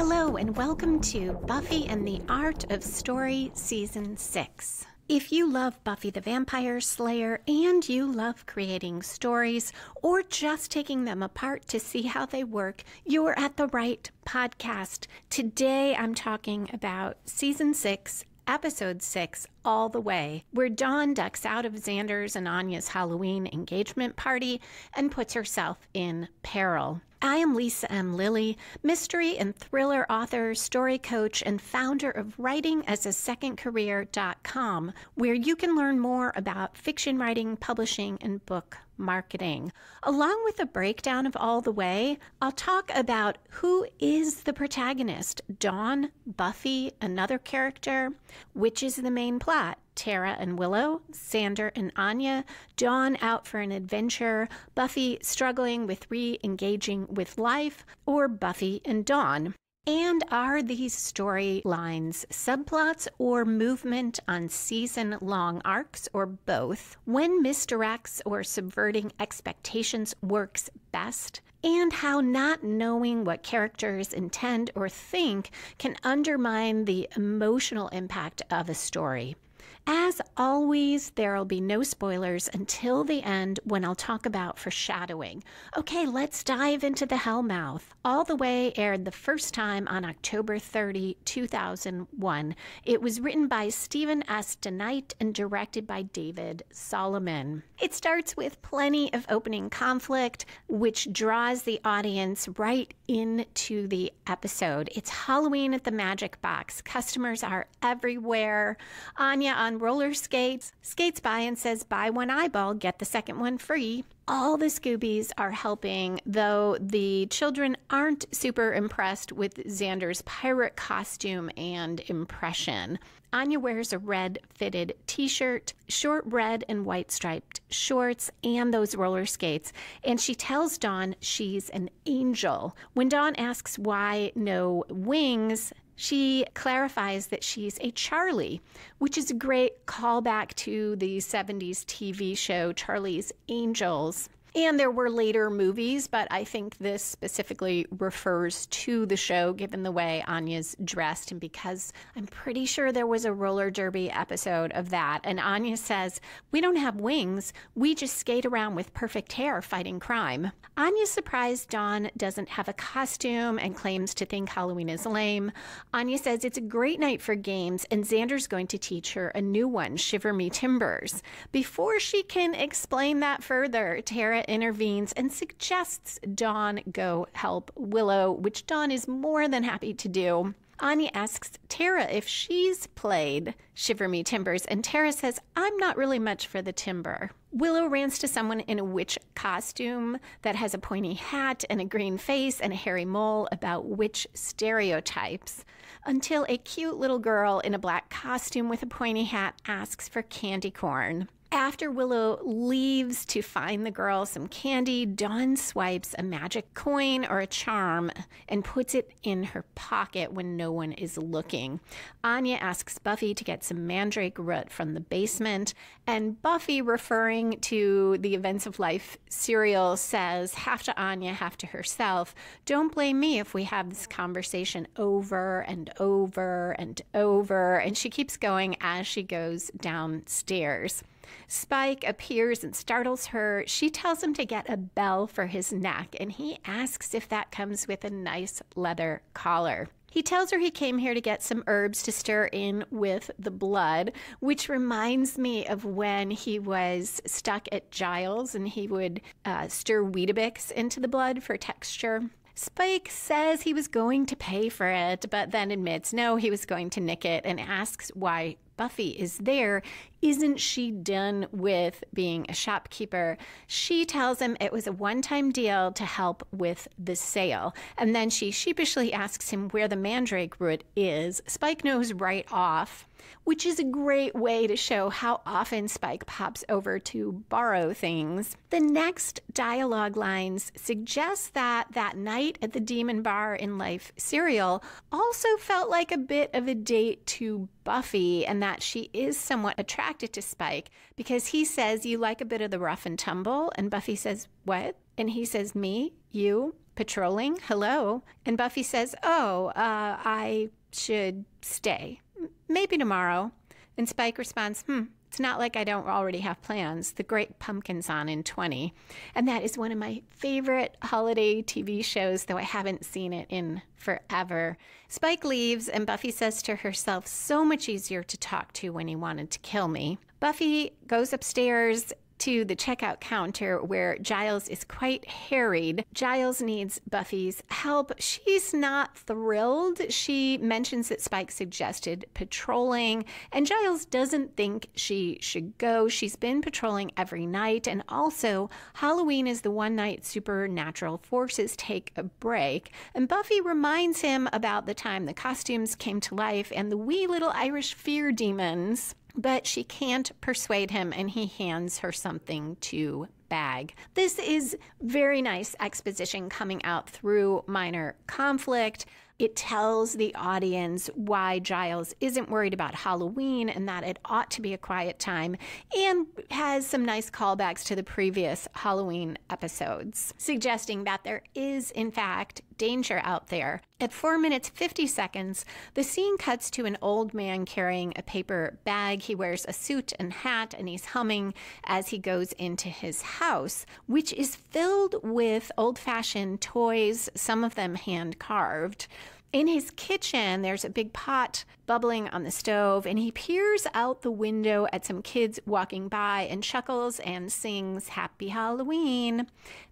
Hello and welcome to Buffy and the Art of Story Season 6. If you love Buffy the Vampire Slayer and you love creating stories or just taking them apart to see how they work, you're at the right podcast. Today I'm talking about Season 6, Episode 6, All the Way, where Dawn ducks out of Xander's and Anya's Halloween engagement party and puts herself in peril. I am Lisa M. Lilly, mystery and thriller author, story coach, and founder of writingasasecondcareer.com, where you can learn more about fiction writing, publishing, and book marketing. Along with a breakdown of All the Way, I'll talk about who is the protagonist, Dawn, Buffy, another character, which is the main plot, Tara and Willow, Xander and Anya, Dawn out for an adventure, Buffy struggling with re-engaging with life, or Buffy and Dawn. And are these storylines subplots or movement on season-long arcs, or both? When misdirects or subverting expectations works best? And how not knowing what characters intend or think can undermine the emotional impact of a story. As always, there'll be no spoilers until the end when I'll talk about foreshadowing. Okay, let's dive into the Hellmouth. All the Way aired the first time on October 30, 2001. It was written by Stephen S. DeKnight and directed by David Solomon. It starts with plenty of opening conflict, which draws the audience right into the episode. It's Halloween at the Magic Box. Customers are everywhere. Anya on roller skates by and says, "Buy one eyeball, get the second one free." All the Scoobies are helping, though the children aren't super impressed with Xander's pirate costume and impression. Anya wears a red fitted t-shirt, short red and white striped shorts, and those roller skates. And she tells Dawn she's an angel. When Dawn asks why no wings, she clarifies that she's a Charlie, which is a great callback to the 70s TV show Charlie's Angels. And there were later movies, but I think this specifically refers to the show, given the way Anya's dressed, and because I'm pretty sure there was a roller derby episode of that. And Anya says, "We don't have wings. We just skate around with perfect hair fighting crime." Anya's surprised Dawn doesn't have a costume and claims to think Halloween is lame. Anya says it's a great night for games, and Xander's going to teach her a new one, Shiver Me Timbers. Before she can explain that further, Tara intervenes and suggests Dawn go help Willow, which Dawn is more than happy to do. Anya asks Tara if she's played Shiver Me Timbers, and Tara says, "I'm not really much for the timber." Willow rants to someone in a witch costume that has a pointy hat and a green face and a hairy mole about witch stereotypes, until a cute little girl in a black costume with a pointy hat asks for candy corn. After Willow leaves to find the girl some candy, Dawn swipes a magic coin or a charm and puts it in her pocket when no one is looking. Anya asks Buffy to get some mandrake root from the basement, and Buffy, referring to the Events of Life serial, says, half to Anya, half to herself, "Don't blame me if we have this conversation over and over and over," and she keeps going as she goes downstairs. Spike appears and startles her. She tells him to get a bell for his neck, and he asks if that comes with a nice leather collar. He tells her he came here to get some herbs to stir in with the blood, which reminds me of when he was stuck at Giles and he would stir Weetabix into the blood for texture. Spike says he was going to pay for it, but then admits no, he was going to nick it, and asks why Buffy is there. Isn't she done with being a shopkeeper? She tells him it was a one-time deal to help with the sale. And then she sheepishly asks him where the mandrake root is. Spike knows right off, which is a great way to show how often Spike pops over to borrow things. The next dialogue lines suggest that that night at the Demon Bar in Life serial also felt like a bit of a date to Buffy, and that she is somewhat attracted to Spike because he says, "You like a bit of the rough and tumble?" And Buffy says, "What?" And he says, me? You? Patrolling? Hello? And Buffy says, I should stay. Maybe tomorrow. And Spike responds, it's not like I don't already have plans. The Great Pumpkin's on in 20. And that is one of my favorite holiday TV shows, though I haven't seen it in forever. Spike leaves, and Buffy says to herself, so much easier to talk to when he wanted to kill me. Buffy goes upstairs to the checkout counter where Giles is quite harried. Giles needs Buffy's help. She's not thrilled. She mentions that Spike suggested patrolling, and Giles doesn't think she should go. She's been patrolling every night, and also Halloween is the one night supernatural forces take a break. And Buffy reminds him about the time the costumes came to life and the wee little Irish fear demons. But she can't persuade him, and he hands her something to bag. This is very nice exposition coming out through minor conflict. It tells the audience why Giles isn't worried about Halloween and that it ought to be a quiet time, and has some nice callbacks to the previous Halloween episodes, suggesting that there is, in fact, danger out there. At 4 minutes 50 seconds, the scene cuts to an old man carrying a paper bag. He wears a suit and hat, and he's humming as he goes into his house, which is filled with old-fashioned toys, some of them hand-carved. In his kitchen, there's a big pot bubbling on the stove, and he peers out the window at some kids walking by and chuckles and sings Happy Halloween.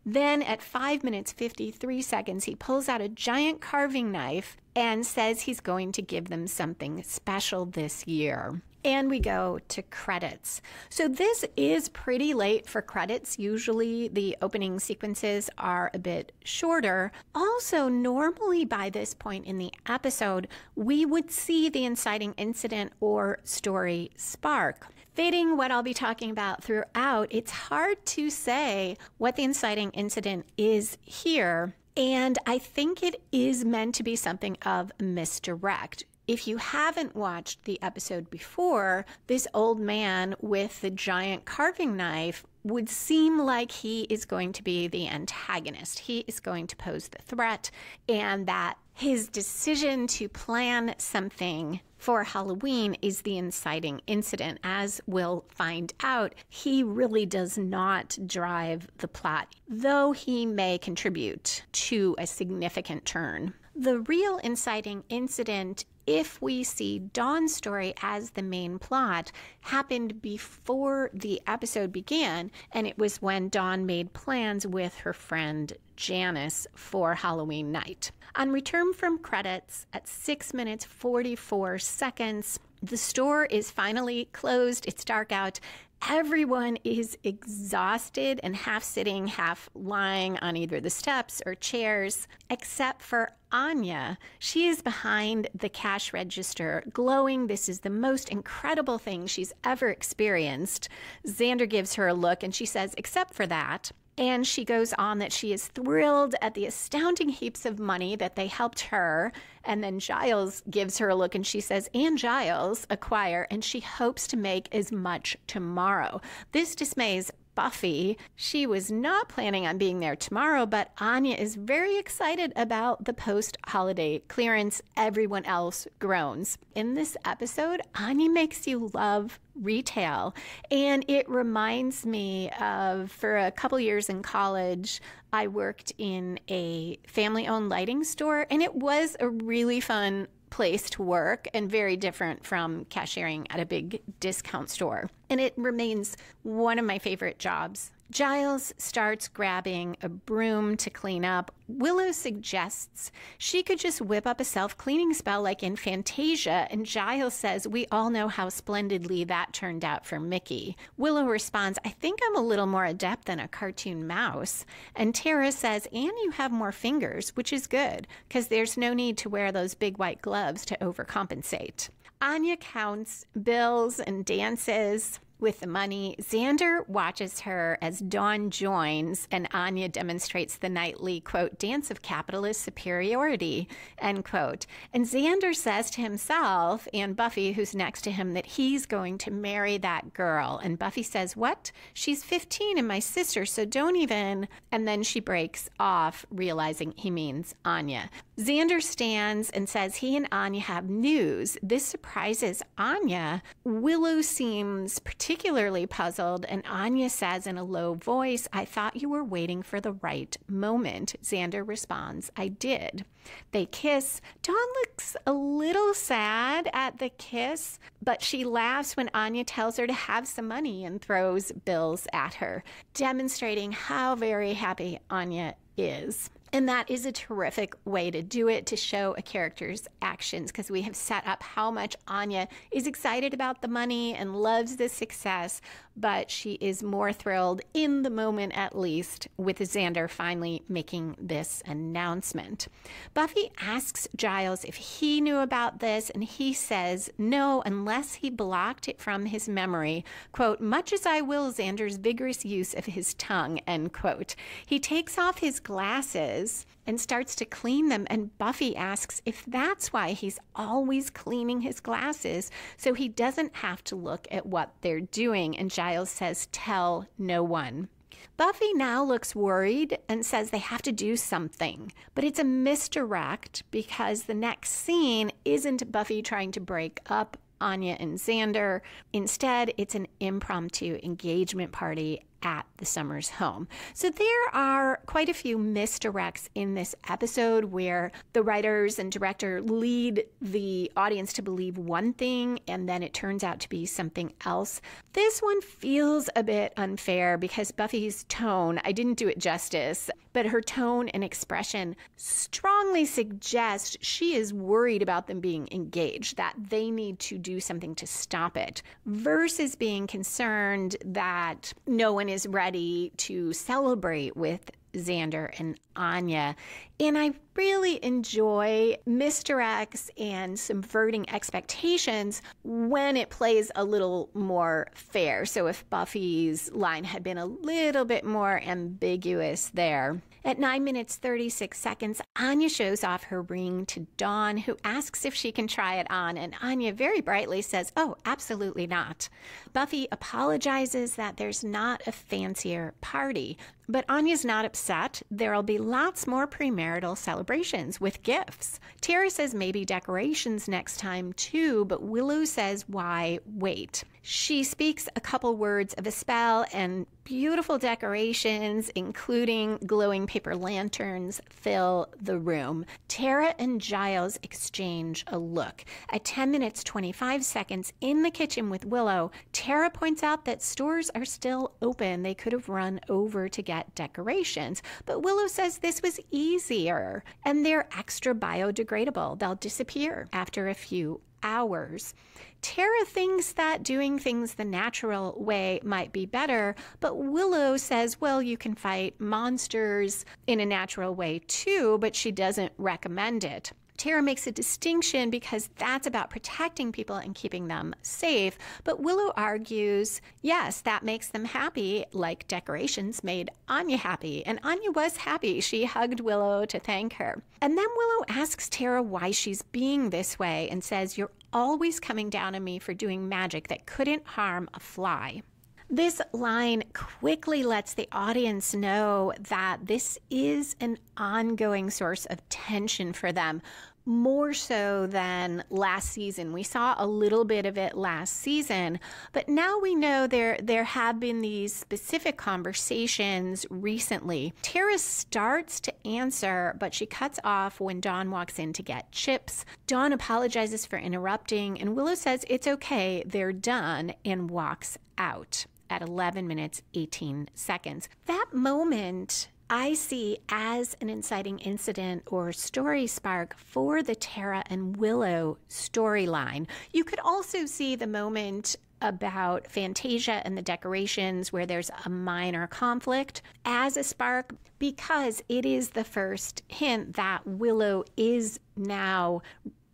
Then at 5 minutes 53 seconds, he pulls out a giant carving knife and says he's going to give them something special this year. And we go to credits. So this is pretty late for credits. Usually the opening sequences are a bit shorter. Also, normally by this point in the episode, we would see the inciting incident or story spark. Fitting what I'll be talking about throughout, it's hard to say what the inciting incident is here. And I think it is meant to be something of a misdirect. If you haven't watched the episode before, this old man with the giant carving knife would seem like he is going to be the antagonist. He is going to pose the threat, and that his decision to plan something for Halloween is the inciting incident. As we'll find out, he really does not drive the plot, though he may contribute to a significant turn. The real inciting incident, if we see Dawn's story as the main plot, happened before the episode began, and it was when Dawn made plans with her friend Janice for Halloween night. On return from credits at 6 minutes 44 seconds, the store is finally closed. It's dark out. Everyone is exhausted and half sitting, half lying on either the steps or chairs, except for Anya. She is behind the cash register, glowing. This is the most incredible thing she's ever experienced. Xander gives her a look, and she says, except for that. And she goes on that she is thrilled at the astounding heaps of money that they helped her. And then Giles gives her a look, and she says, and Giles acquire, and she hopes to make as much tomorrow. This dismays Buffy. She was not planning on being there tomorrow, but Anya is very excited about the post-holiday clearance. Everyone else groans. In this episode, Anya makes you love retail, and it reminds me of, for a couple years in college, I worked in a family-owned lighting store, and it was a really fun place to work and very different from cashiering at a big discount store. And it remains one of my favorite jobs. Giles starts grabbing a broom to clean up. Willow suggests she could just whip up a self-cleaning spell like in Fantasia, and Giles says, we all know how splendidly that turned out for Mickey. Willow responds, I think I'm a little more adept than a cartoon mouse. And Tara says, and you have more fingers, which is good, because there's no need to wear those big white gloves to overcompensate. Anya counts bills and dances. with the money. Xander watches her as Dawn joins, and Anya demonstrates the nightly, quote, dance of capitalist superiority, end quote. And Xander says to himself and Buffy, who's next to him, that he's going to marry that girl. And Buffy says, what? She's 15 and my sister, so don't even. And then she breaks off, realizing he means Anya. Xander stands and says he and Anya have news. This surprises Anya. Willow seems particularly puzzled, and Anya says in a low voice, I thought you were waiting for the right moment. Xander responds, I did. They kiss. Dawn looks a little sad at the kiss, but she laughs when Anya tells her to have some money and throws bills at her, demonstrating how very happy Anya is. And that is a terrific way to do it, to show a character's actions, because we have set up how much Anya is excited about the money and loves the success, but she is more thrilled in the moment, at least, with Xander finally making this announcement. Buffy asks Giles if he knew about this, and he says no, unless he blocked it from his memory. Quote, much as I will Xander's vigorous use of his tongue, end quote. He takes off his glasses and starts to clean them, and Buffy asks if that's why he's always cleaning his glasses, so he doesn't have to look at what they're doing, and Giles says, tell no one. Buffy now looks worried and says they have to do something, but it's a misdirect because the next scene isn't Buffy trying to break up Anya and Xander. Instead, it's an impromptu engagement party at the Summers home. So there are quite a few misdirects in this episode where the writers and director lead the audience to believe one thing and then it turns out to be something else. This one feels a bit unfair because Buffy's tone, I didn't do it justice, but her tone and expression strongly suggest she is worried about them being engaged, that they need to do something to stop it, versus being concerned that no one is ready to celebrate with Xander and Anya. And I really enjoy misdirects and subverting expectations when it plays a little more fair. So if Buffy's line had been a little bit more ambiguous there. At 9 minutes 36 seconds, Anya shows off her ring to Dawn, who asks if she can try it on, and Anya very brightly says, oh, absolutely not. Buffy apologizes that there's not a fancier party, but Anya's not upset. There'll be lots more premarital celebrations with gifts. Tara says maybe decorations next time too, but Willow says why wait? She speaks a couple words of a spell and beautiful decorations, including glowing paper lanterns, fill the room. Tara and Giles exchange a look. At 10 minutes 25 seconds in the kitchen with Willow, Tara points out that stores are still open. They could have run over to get decorations, but Willow says this was easier and they're extra biodegradable. They'll disappear after a few hours. Tara thinks that doing things the natural way might be better, but Willow says, well, you can fight monsters in a natural way too, but she doesn't recommend it. Tara makes a distinction because that's about protecting people and keeping them safe. But Willow argues, yes, that makes them happy, like decorations made Anya happy. And Anya was happy. She hugged Willow to thank her. And then Willow asks Tara why she's being this way and says, you're always coming down on me for doing magic that couldn't harm a fly. This line quickly lets the audience know that this is an ongoing source of tension for them, more so than last season. We saw a little bit of it last season, but now we know there have been these specific conversations recently. Tara starts to answer, but she cuts off when Dawn walks in to get chips. Dawn apologizes for interrupting, and Willow says it's okay, they're done, and walks out at 11 minutes 18 seconds. That moment I see as an inciting incident or story spark for the Tara and Willow storyline. You could also see the moment about Fantasia and the decorations where there's a minor conflict as a spark, because it is the first hint that Willow is now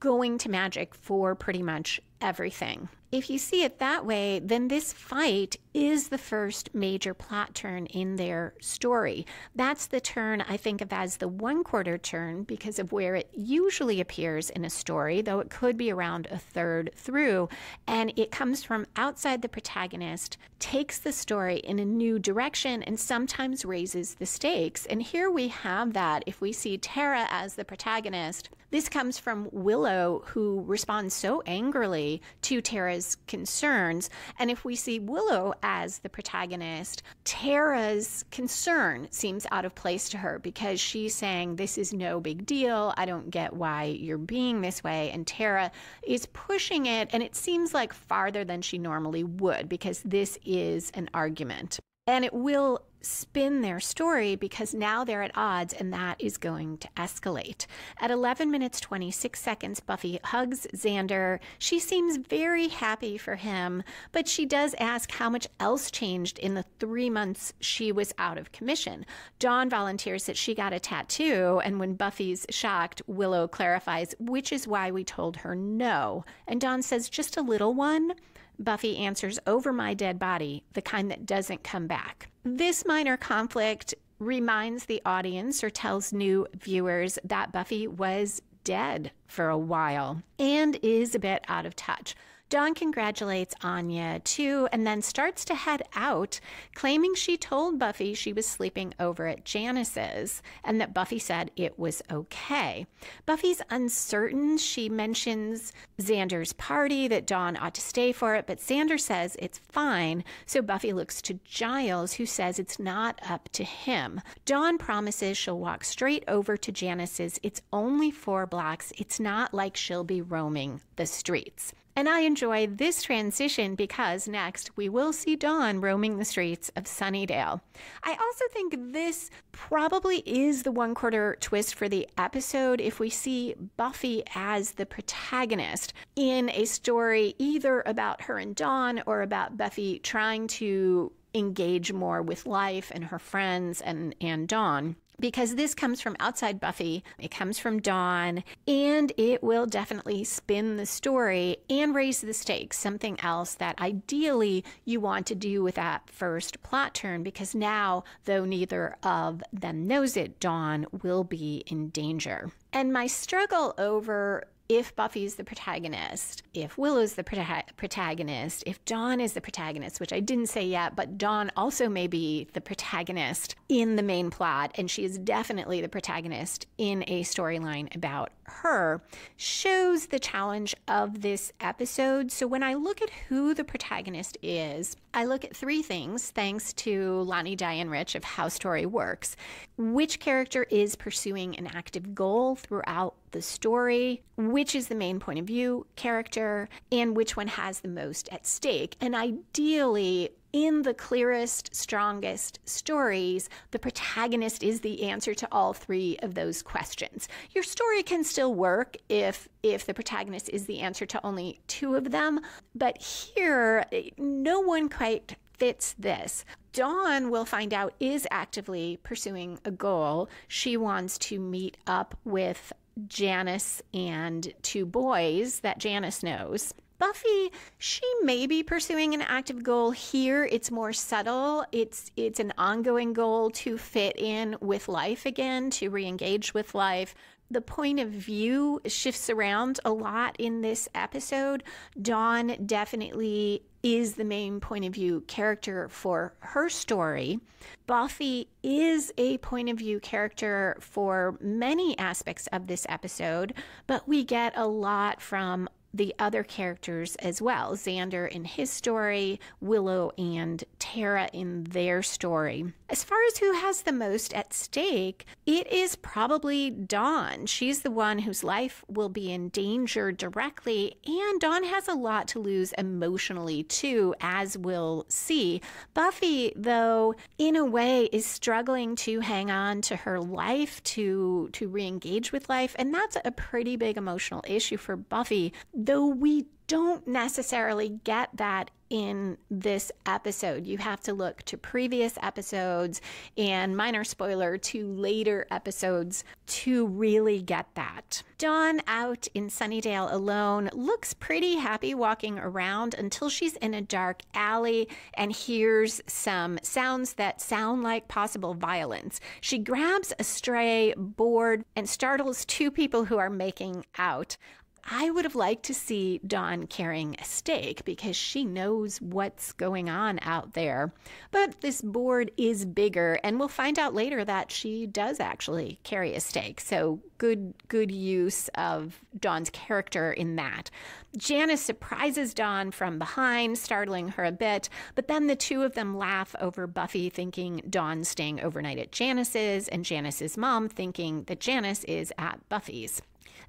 going to magic for pretty much everything. If you see it that way, then this fight is the first major plot turn in their story. That's the turn I think of as the 1/4 turn because of where it usually appears in a story, though it could be around a third through. And it comes from outside the protagonist, takes the story in a new direction, and sometimes raises the stakes. And here we have that. If we see Tara as the protagonist, this comes from Willow, who responds so angrily to Tara's concerns. And if we see Willow as the protagonist, Tara's concern seems out of place to her because she's saying, this is no big deal. I don't get why you're being this way. And Tara is pushing it, and it seems like farther than she normally would because this is an argument. And it will spin their story because now they're at odds, and that is going to escalate. At 11 minutes 26 seconds, Buffy hugs Xander. She seems very happy for him, but she does ask how much else changed in the 3 months she was out of commission. Dawn volunteers that she got a tattoo, and when Buffy's shocked, Willow clarifies, which is why we told her no. And Dawn says, just a little one? Buffy answers, over my dead body, the kind that doesn't come back. This minor conflict reminds the audience or tells new viewers that Buffy was dead for a while and is a bit out of touch. Dawn congratulates Anya, too, and then starts to head out, claiming she told Buffy she was sleeping over at Janice's and that Buffy said it was okay. Buffy's uncertain. She mentions Xander's party, that Dawn ought to stay for it, but Xander says it's fine, so Buffy looks to Giles, who says it's not up to him. Dawn promises she'll walk straight over to Janice's. It's only 4 blocks. It's not like she'll be roaming the streets. And I enjoy this transition because next we will see Dawn roaming the streets of Sunnydale. I also think this probably is the 1/4 twist for the episode if we see Buffy as the protagonist in a story either about her and Dawn or about Buffy trying to engage more with life and her friends and Dawn. Because this comes from outside Buffy, it comes from Dawn, and it will definitely spin the story and raise the stakes, something else that ideally you want to do with that first plot turn, because now, though neither of them knows it, Dawn will be in danger. And my struggle over if Buffy's the protagonist, if Willow's the protagonist, if Dawn is the protagonist, which I didn't say yet, but Dawn also may be the protagonist in the main plot, and she is definitely the protagonist in a storyline about her, shows the challenge of this episode. So when I look at who the protagonist is, I look at 3 things, thanks to Lonnie Diane Rich of How Story Works. Which character is pursuing an active goal throughout the story, which is the main point of view character, and which one has the most at stake. And ideally, in the clearest, strongest stories, the protagonist is the answer to all 3 of those questions. Your story can still work if the protagonist is the answer to only 2 of them, but here, no one quite fits this. Dawn, we'll find out, is actively pursuing a goal. She wants to meet up with Janice and 2 boys that Janice knows. Buffy, she may be pursuing an active goal here. It's more subtle. It's an ongoing goal to fit in with life again, to re-engage with life. The point of view shifts around a lot in this episode. Dawn definitely is the main point of view character for her story. Buffy is a point of view character for many aspects of this episode, but we get a lot from the other characters as well. Xander in his story, Willow and Tara in their story. As far as who has the most at stake, it is probably Dawn. She's the one whose life will be in danger directly, and Dawn has a lot to lose emotionally too, as we'll see. Buffy, though, in a way is struggling to hang on to her life, to re-engage with life, and that's a pretty big emotional issue for Buffy. though we don't necessarily get that in this episode. You have to look to previous episodes and, minor spoiler, to later episodes to really get that. Dawn, out in Sunnydale alone, looks pretty happy walking around until she's in a dark alley and hears some sounds that sound like possible violence. She grabs a stray board and startles two people who are making out. I would have liked to see Dawn carrying a stake because she knows what's going on out there. But this board is bigger, and we'll find out later that she does actually carry a stake. So good use of Dawn's character in that. Janice surprises Dawn from behind, startling her a bit, but then the two of them laugh over Buffy thinking Dawn's staying overnight at Janice's, and Janice's mom thinking that Janice is at Buffy's.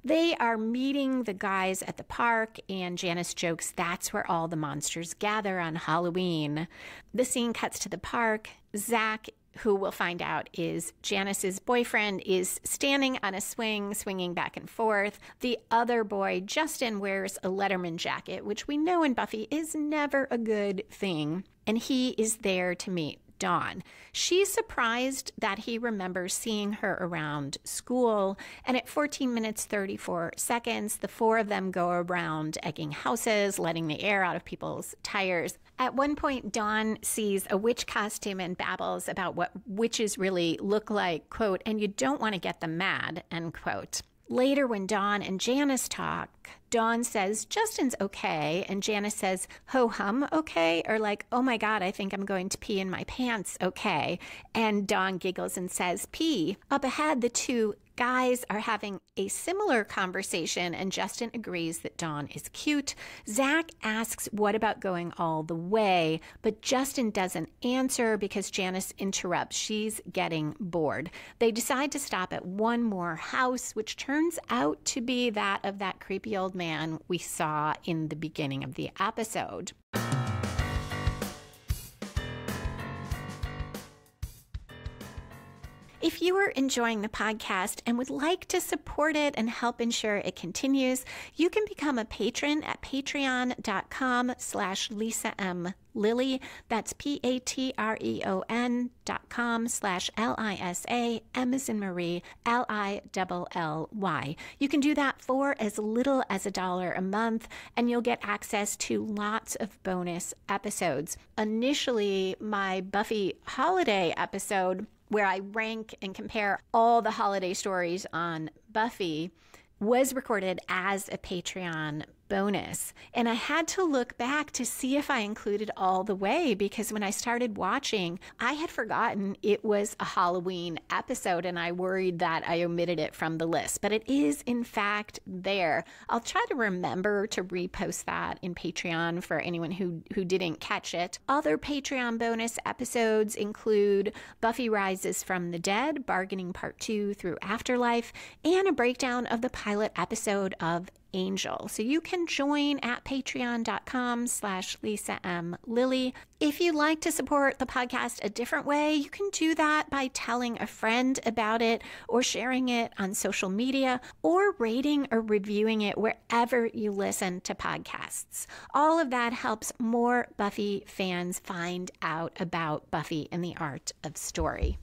They are meeting the guys at the park, and Janice jokes that's where all the monsters gather on Halloween. The scene cuts to the park. Zach, who we'll find out is Janice's boyfriend, is standing on a swing, swinging back and forth. The other boy, Justin, wears a Letterman jacket, which we know in Buffy is never a good thing, and he is there to meet Dawn. She's surprised that he remembers seeing her around school, and at 14 minutes 34 seconds, the four of them go around egging houses, letting the air out of people's tires. At one point, Dawn sees a witch costume and babbles about what witches really look like, quote, and you don't want to get them mad, end quote. Later, when Dawn and Janice talk, Dawn says, Justin's okay, and Janice says, ho-hum okay, or like, oh my God, I think I'm going to pee in my pants, okay. And Dawn giggles and says, pee. Up ahead, the two guys are having a similar conversation, and Justin agrees that Dawn is cute. Zach asks, what about going all the way? But Justin doesn't answer because Janice interrupts. She's getting bored. They decide to stop at one more house, which turns out to be that of that creepy old man we saw in the beginning of the episode. If you are enjoying the podcast and would like to support it and help ensure it continues, you can become a patron at patreon.com/Lisa M. Lilly. That's patreon.com/LISA, M as in Marie, LILLY. You can do that for as little as $1 a month, and you'll get access to lots of bonus episodes. Initially, my Buffy holiday episode, where I rank and compare all the holiday stories on Buffy, was recorded as a Patreon bonus. And I had to look back to see if I included all the way, because when I started watching, I had forgotten it was a Halloween episode, and I worried that I omitted it from the list. But it is, in fact, there. I'll try to remember to repost that in Patreon for anyone who didn't catch it. Other Patreon bonus episodes include Buffy Rises from the Dead, Bargaining Part 2 through Afterlife, and a breakdown of the pilot episode of Angel. So you can join at patreon.com/Lisa M. Lilly. If you'd like to support the podcast a different way, you can do that by telling a friend about it, or sharing it on social media, or rating or reviewing it wherever you listen to podcasts. All of that helps more Buffy fans find out about Buffy and the art of story.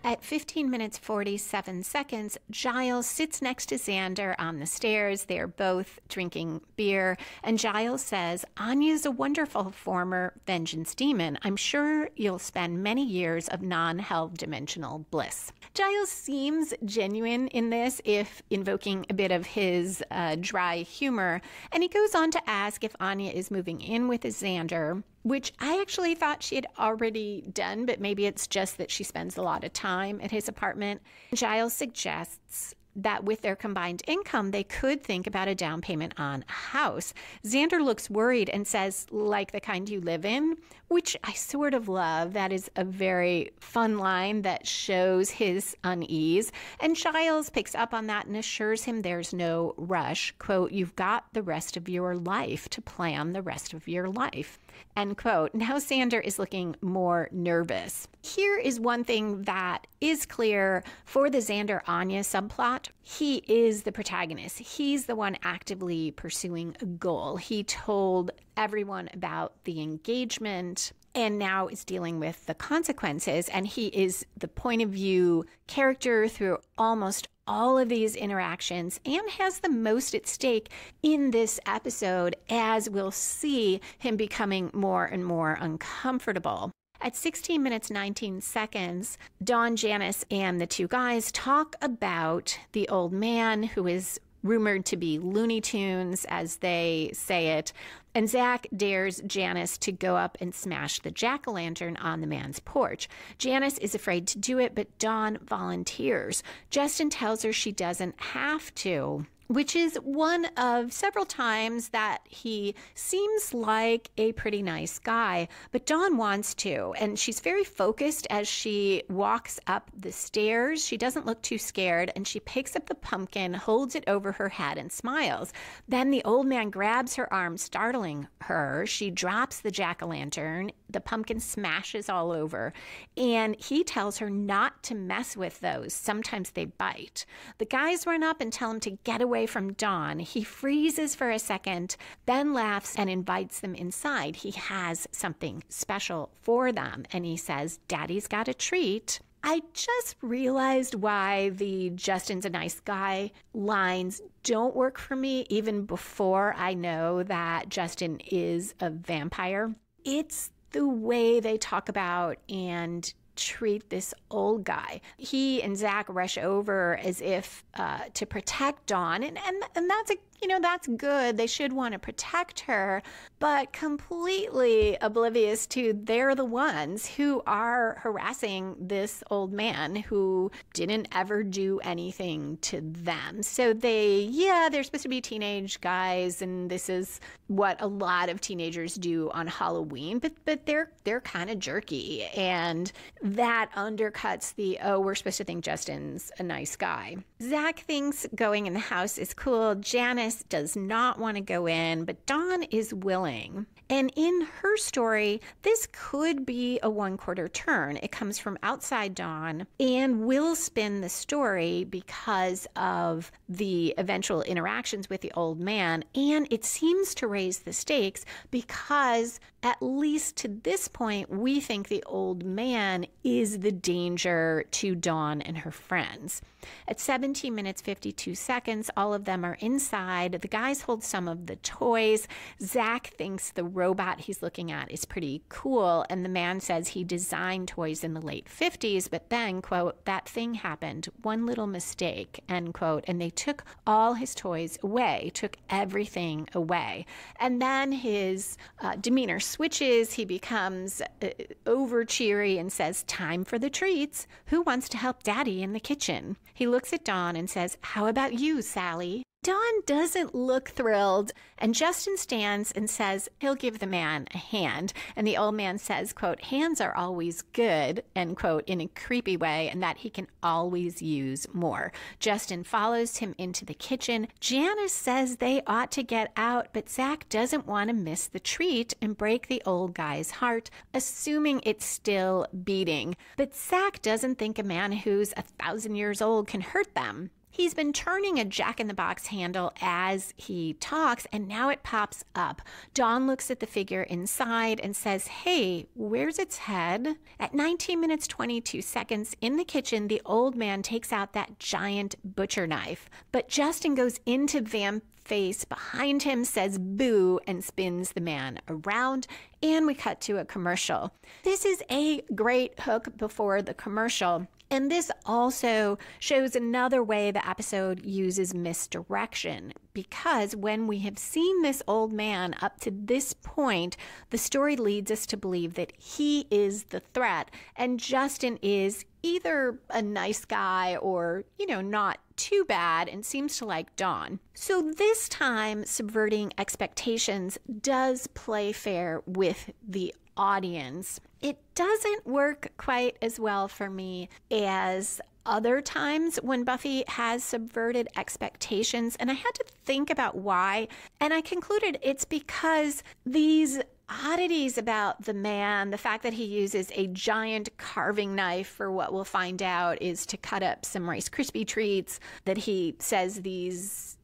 At 15 minutes 47 seconds, Giles sits next to Xander on the stairs. They're both drinking beer, and Giles says, Anya's a wonderful former vengeance demon. I'm sure you'll spend many years of non-hell dimensional bliss. Giles seems genuine in this, if invoking a bit of his dry humor, and he goes on to ask if Anya is moving in with Xander, which I actually thought she had already done, but maybe it's just that she spends a lot of time at his apartment. Giles suggests that with their combined income, they could think about a down payment on a house. Xander looks worried and says, like the kind you live in, which I sort of love. That is a very fun line that shows his unease. And Giles picks up on that and assures him there's no rush. Quote, "You've got the rest of your life to plan the rest of your life." End quote. Now Xander is looking more nervous. Here is one thing that is clear for the Xander-Anya subplot. He is the protagonist. He's the one actively pursuing a goal. He told everyone about the engagement and now is dealing with the consequences. And he is the point of view character through almost all of these interactions and has the most at stake in this episode, as we'll see him becoming more and more uncomfortable. At 16 minutes, 19 seconds, Dawn, Janice, and the two guys talk about the old man who is rumored to be Looney Tunes, as they say it. And Zach dares Janice to go up and smash the jack-o'-lantern on the man's porch. Janice is afraid to do it, but Dawn volunteers. Justin tells her she doesn't have to, which is one of several times that he seems like a pretty nice guy, but Dawn wants to, and she's very focused as she walks up the stairs. She doesn't look too scared, and she picks up the pumpkin, holds it over her head, and smiles. Then the old man grabs her arm, startling her. She drops the jack-o'-lantern. The pumpkin smashes all over, and he tells her not to mess with those. Sometimes they bite. The guys run up and tell him to get away from Dawn. He freezes for a second, then laughs and invites them inside. He has something special for them, and he says, "Daddy's got a treat." I just realized why the Justin's a nice guy lines don't work for me even before I know that Justin is a vampire. It's the way they talk about and treat this old guy. He and Zach rush over as if to protect Dawn, and that's that's good. They should want to protect her, but completely oblivious to they're the ones who are harassing this old man who didn't ever do anything to them. So they're supposed to be teenage guys, and this is what a lot of teenagers do on Halloween, but they're kind of jerky, and that undercuts the, we're supposed to think Justin's a nice guy. Zach thinks going in the house is cool. Janice does not want to go in, but Dawn is willing. And in her story, this could be a one-quarter turn. It comes from outside Dawn and will spin the story because of the eventual interactions with the old man. And it seems to raise the stakes because, at least to this point, we think the old man is the danger to Dawn and her friends. At 17 minutes, 52 seconds, all of them are inside. The guys hold some of the toys. Zach thinks the robot he's looking at is pretty cool, and the man says he designed toys in the late 50s, but then, quote, "that thing happened, one little mistake," end quote, and they took all his toys away, took everything away. And then his demeanor switches. He becomes over cheery and says, "Time for the treats. Who wants to help Daddy in the kitchen?" He looks at Dawn and says, "How about you, Sally?" Dawn doesn't look thrilled, and Justin stands and says he'll give the man a hand. And the old man says, quote, "hands are always good," end quote, in a creepy way, and that he can always use more. Justin follows him into the kitchen. Janice says they ought to get out, but Zach doesn't want to miss the treat and break the old guy's heart, assuming it's still beating. But Zach doesn't think a man who's 1,000 years old can hurt them. He's been turning a jack-in-the-box handle as he talks, and now it pops up. Dawn looks at the figure inside and says, "Hey, where's its head?" At 19 minutes, 22 seconds, in the kitchen, the old man takes out that giant butcher knife. But Justin goes into Vamp face behind him, says boo, and spins the man around, and we cut to a commercial. This is a great hook before the commercial. And this also shows another way the episode uses misdirection, because when we have seen this old man up to this point, the story leads us to believe that he is the threat, and Justin is either a nice guy or, not too bad and seems to like Dawn. So this time, subverting expectations does play fair with the audience. It doesn't work quite as well for me as other times when Buffy has subverted expectations, and I had to think about why, and I concluded it's because these oddities about the man, the fact that he uses a giant carving knife for what we'll find out is to cut up some Rice Krispie treats, that he says these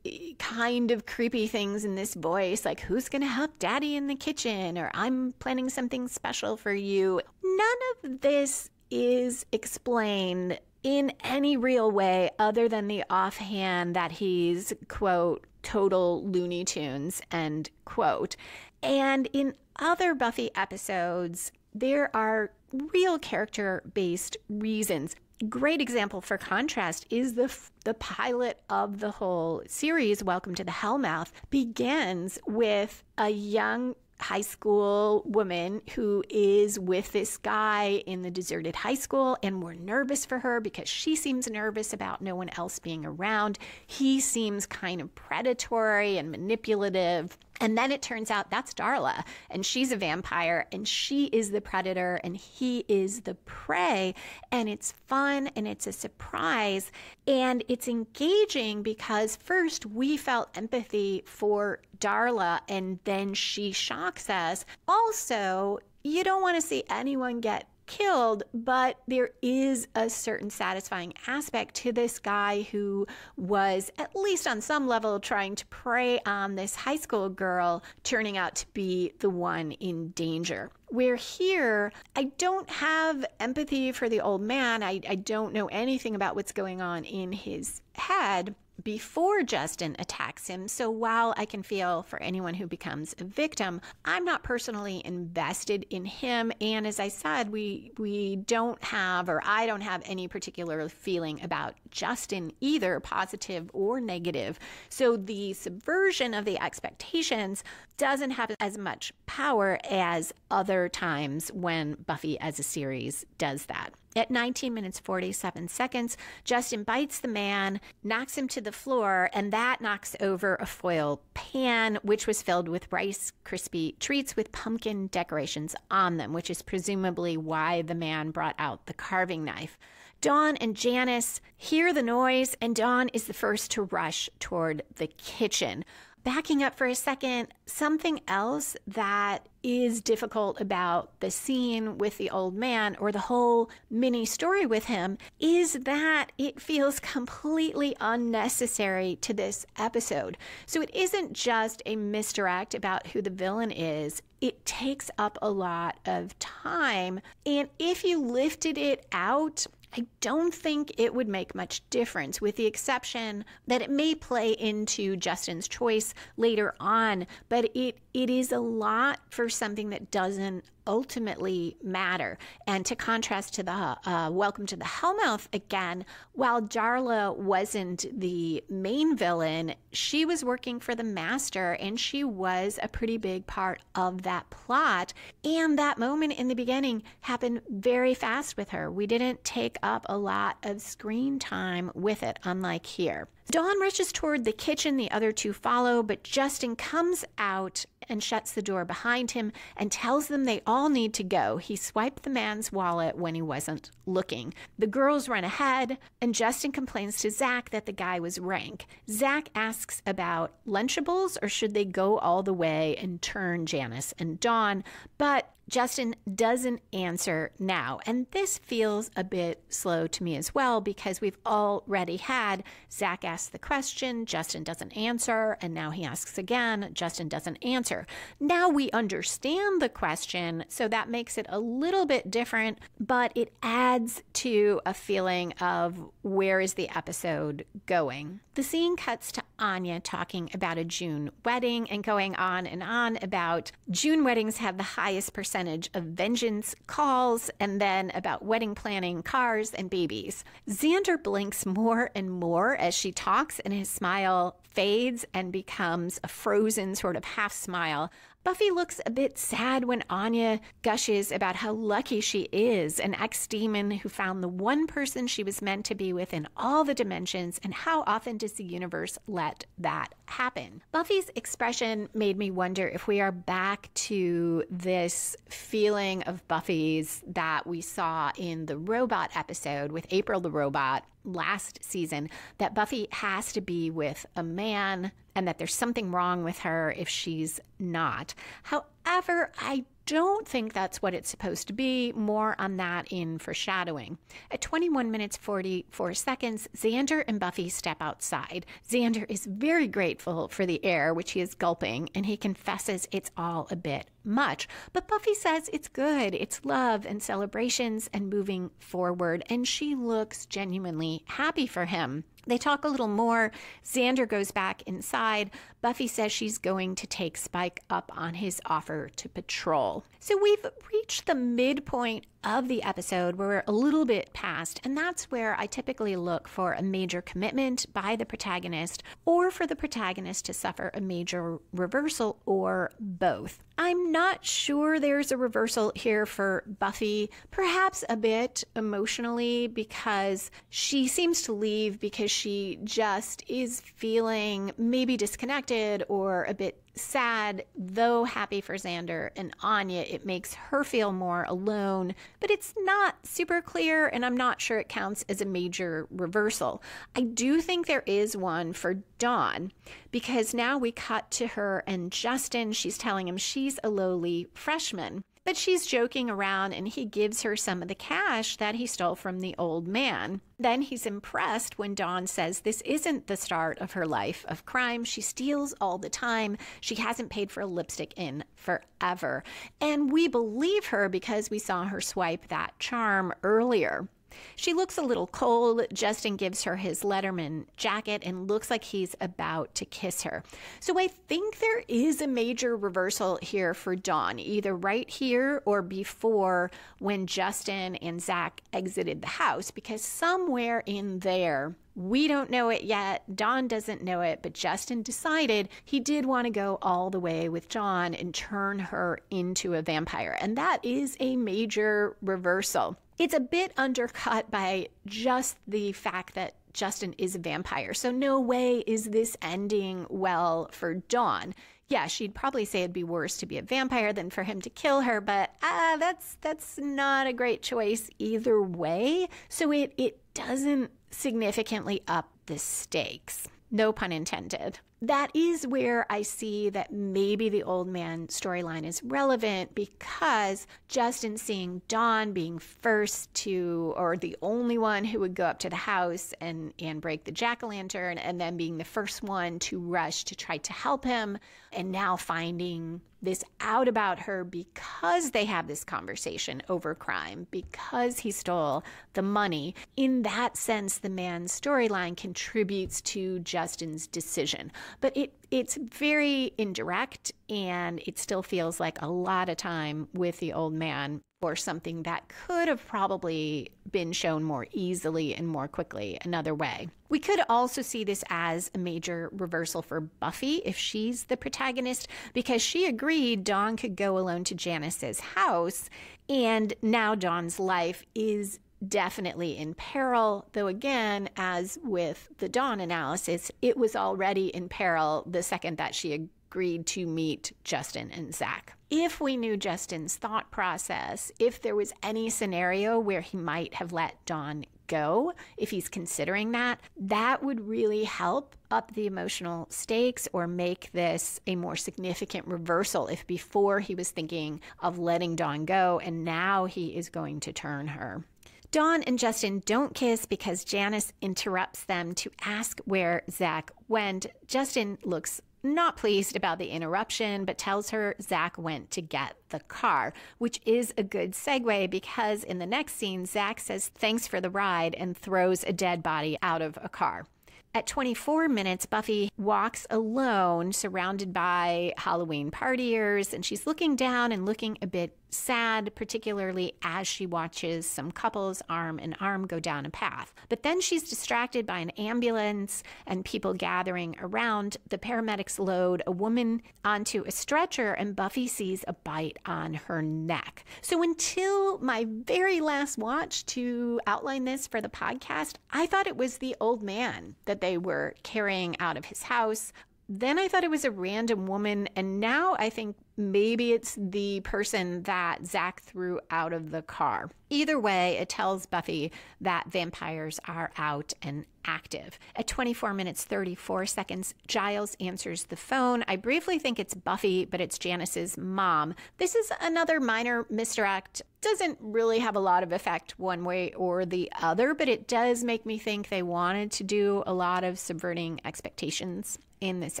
kind of creepy things in this voice, like, who's going to help daddy in the kitchen, or I'm planning something special for you. None of this is explained in any real way other than the offhand that he's, quote, total Looney Tunes, end quote. And in other Buffy episodes, there are real character-based reasons. Great example for contrast is the pilot of the whole series, Welcome to the Hellmouth, begins with a young high school woman who is with this guy in the deserted high school, and we're nervous for her because she seems nervous about no one else being around. He seems kind of predatory and manipulative. And then it turns out that's Darla, and she's a vampire, and she is the predator, and he is the prey. And it's fun, and it's a surprise, and it's engaging because first we felt empathy for Darla, and then she shocks us. Also, you don't want to see anyone get killed, but there is a certain satisfying aspect to this guy who was, at least on some level, trying to prey on this high school girl, turning out to be the one in danger. Where here, I don't have empathy for the old man. I don't know anything about what's going on in his head before Justin attacks him. So while I can feel for anyone who becomes a victim, I'm not personally invested in him. And as I said, we don't have, or I don't have any particular feeling about Justin either, positive or negative. So the subversion of the expectations doesn't have as much power as other times when Buffy as a series does that. At 19 minutes 47 seconds, Justin bites the man, knocks him to the floor, and that knocks over a foil pan, which was filled with Rice Krispie treats with pumpkin decorations on them, which is presumably why the man brought out the carving knife. Dawn and Janice hear the noise, and Dawn is the first to rush toward the kitchen. Backing up for a second, something else that is difficult about the scene with the old man, or the whole mini story with him, is that it feels completely unnecessary to this episode. So it isn't just a misdirect about who the villain is. It takes up a lot of time. And if you lifted it out, I don't think it would make much difference, with the exception that it may play into Justin's choice later on, but it is a lot for something that doesn't ultimately matter. And to contrast to the Welcome to the Hellmouth again, while Darla wasn't the main villain, she was working for the Master, and she was a pretty big part of that plot. And that moment in the beginning happened very fast with her. We didn't take up a lot of screen time with it, unlike here. Dawn rushes toward the kitchen. The other two follow, but Justin comes out and shuts the door behind him and tells them they all need to go. He swiped the man's wallet when he wasn't looking. The girls run ahead, and Justin complains to Zach that the guy was rank. Zach asks about Lunchables, or should they go all the way and turn Janice and Dawn, but Justin doesn't answer now. And this feels a bit slow to me as well, because we've already had Zach ask the question, Justin doesn't answer, and now he asks again, Justin doesn't answer. Now we understand the question, so that makes it a little bit different, but it adds to a feeling of where is the episode going. The scene cuts to Anya talking about a June wedding and going on and on about June weddings have the highest percentage of vengeance calls, and then about wedding planning, cars, and babies. Xander blinks more and more as she talks, and his smile fades and becomes a frozen sort of half smile. Buffy looks a bit sad when Anya gushes about how lucky she is, an ex-demon who found the one person she was meant to be with in all the dimensions, and how often does the universe let that happen? Buffy's expression made me wonder if we are back to this feeling of Buffy's that we saw in the robot episode with April the robot last season, that Buffy has to be with a man and that there's something wrong with her if she's not. However, I don't think that's what it's supposed to be. More on that in foreshadowing. At 21 minutes 44 seconds, Xander and Buffy step outside. Xander is very grateful for the air, which he is gulping, and he confesses it's all a bit much. But Buffy says it's good. It's love and celebrations and moving forward, and she looks genuinely happy for him. They talk a little more. Xander goes back inside. Buffy says she's going to take Spike up on his offer to patrol. So we've reached the midpoint of the episode where we're a little bit past, and that's where I typically look for a major commitment by the protagonist or for the protagonist to suffer a major reversal or both. I'm not sure there's a reversal here for Buffy, perhaps a bit emotionally, because she seems to leave because she just is feeling maybe disconnected or a bit sad. Though happy for Xander and Anya, it makes her feel more alone, but it's not super clear, and I'm not sure it counts as a major reversal. I do think there is one for Dawn, because now we cut to her and Justin. She's telling him she's a lowly freshman, but she's joking around, and he gives her some of the cash that he stole from the old man. Then he's impressed when Dawn says this isn't the start of her life of crime. She steals all the time. She hasn't paid for a lipstick in forever. And we believe her because we saw her swipe that charm earlier. She looks a little cold. Justin gives her his Letterman jacket and looks like he's about to kiss her. So I think there is a major reversal here for Dawn, either right here or before when Justin and Zach exited the house, because somewhere in there, we don't know it yet, Dawn doesn't know it, but Justin decided he did want to go all the way with Dawn and turn her into a vampire. And that is a major reversal. It's a bit undercut by just the fact that Justin is a vampire. So no way is this ending well for Dawn. Yeah, she'd probably say it'd be worse to be a vampire than for him to kill her, but that's not a great choice either way. So it doesn't significantly up the stakes. No pun intended. That is where I see that maybe the old man storyline is relevant, because Justin seeing Dawn being first to, or the only one who would go up to the house and break the jack-o'-lantern, and then being the first one to rush to try to help him, and now finding this out about her because they have this conversation over crime, because he stole the money. In that sense, the man's storyline contributes to Justin's decision. But it's very indirect, and it still feels like a lot of time with the old man for something that could have probably been shown more easily and more quickly another way. We could also see this as a major reversal for Buffy if she's the protagonist, because she agreed Dawn could go alone to Janice's house, and now Dawn's life is definitely in peril, though again, as with the Dawn analysis, it was already in peril the second that she agreed to meet Justin and Zach. If we knew Justin's thought process, if there was any scenario where he might have let Dawn go, if he's considering that, that would really help up the emotional stakes or make this a more significant reversal if before he was thinking of letting Dawn go and now he is going to turn her. Dawn and Justin don't kiss because Janice interrupts them to ask where Zach went. Justin looks not pleased about the interruption, but tells her Zach went to get the car, which is a good segue because in the next scene, Zach says thanks for the ride and throws a dead body out of a car. At 24 minutes, Buffy walks alone, surrounded by Halloween partiers, and she's looking down and looking a bit sad, particularly as she watches some couples arm in arm go down a path. But then she's distracted by an ambulance and people gathering around. The paramedics load a woman onto a stretcher, and Buffy sees a bite on her neck. So until my very last watch to outline this for the podcast, I thought it was the old man that they were carrying out of his house. Then I thought it was a random woman, and now I think maybe it's the person that Zach threw out of the car. Either way, it tells Buffy that vampires are out and active. At 24 minutes 34 seconds, Giles answers the phone. I briefly think it's Buffy, but it's Janice's mom. This is another minor misdirect. Doesn't really have a lot of effect one way or the other, but it does make me think they wanted to do a lot of subverting expectations in this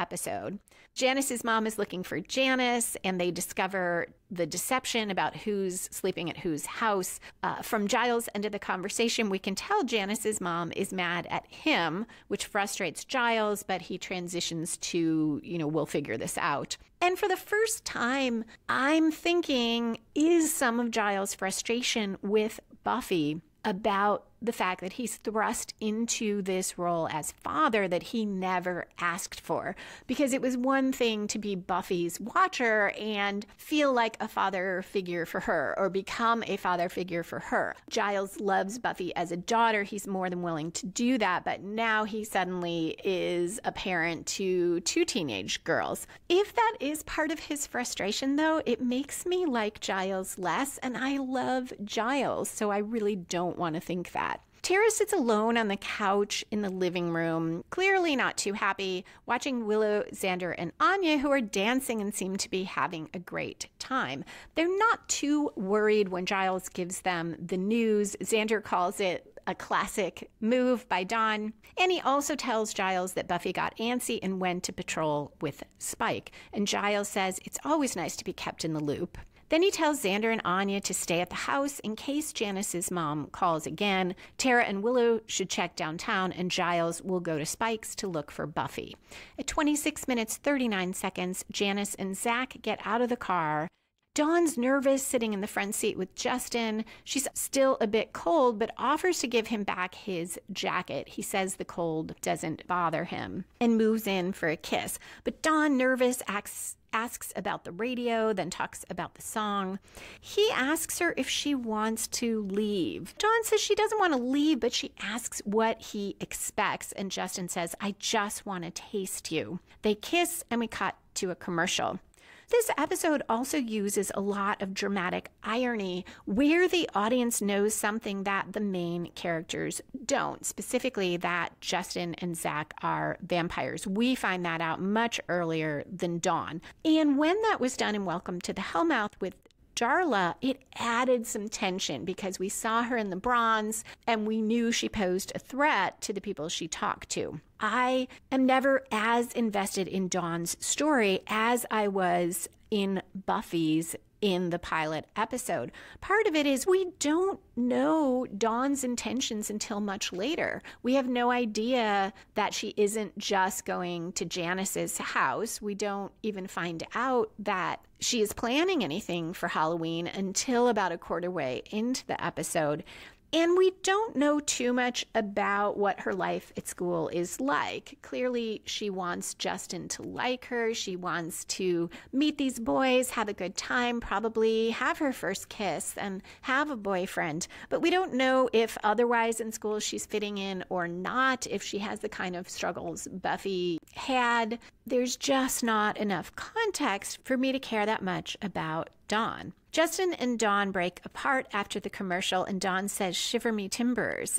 episode. Janice's mom is looking for Janice, and they discover the deception about who's sleeping at whose house. From Giles' end of the conversation, we can tell Janice's mom is mad at him, which frustrates Giles, but he transitions to, we'll figure this out. And for the first time, I'm thinking, is some of Giles' frustration with Buffy about the fact that he's thrust into this role as father that he never asked for? Because it was one thing to be Buffy's watcher and feel like a father figure for her or become a father figure for her. Giles loves Buffy as a daughter. He's more than willing to do that, but now he suddenly is a parent to two teenage girls. If that is part of his frustration, though, it makes me like Giles less, and I love Giles, so I really don't want to think that. Tara sits alone on the couch in the living room, clearly not too happy, watching Willow, Xander, and Anya, who are dancing and seem to be having a great time. They're not too worried when Giles gives them the news. Xander calls it a classic move by Dawn, and he also tells Giles that Buffy got antsy and went to patrol with Spike. And Giles says it's always nice to be kept in the loop. Then he tells Xander and Anya to stay at the house in case Janice's mom calls again. Tara and Willow should check downtown, and Giles will go to Spike's to look for Buffy. At 26 minutes 39 seconds, Janice and Zach get out of the car. Dawn's nervous, sitting in the front seat with Justin. She's still a bit cold, but offers to give him back his jacket. He says the cold doesn't bother him and moves in for a kiss. But Dawn, nervous, asks about the radio, then talks about the song. He asks her if she wants to leave. Dawn says she doesn't want to leave, but she asks what he expects, and Justin says, I just want to taste you. They kiss, and we cut to a commercial. This episode also uses a lot of dramatic irony where the audience knows something that the main characters don't, specifically that Justin and Zach are vampires. We find that out much earlier than Dawn. And when that was done in Welcome to the Hellmouth with Darla, it added some tension because we saw her in the bronze and we knew she posed a threat to the people she talked to. I am never as invested in Dawn's story as I was in Buffy's in the pilot episode. Part of it is we don't know Dawn's intentions until much later. We have no idea that she isn't just going to Janice's house. We don't even find out that she is planning anything for Halloween until about a quarter way into the episode. And we don't know too much about what her life at school is like. Clearly, she wants Justin to like her. She wants to meet these boys, have a good time, probably have her first kiss and have a boyfriend. But we don't know if otherwise in school she's fitting in or not, if she has the kind of struggles Buffy had. There's just not enough context for me to care that much about Dawn. Justin and Dawn break apart after the commercial, and Dawn says, "Shiver me timbers."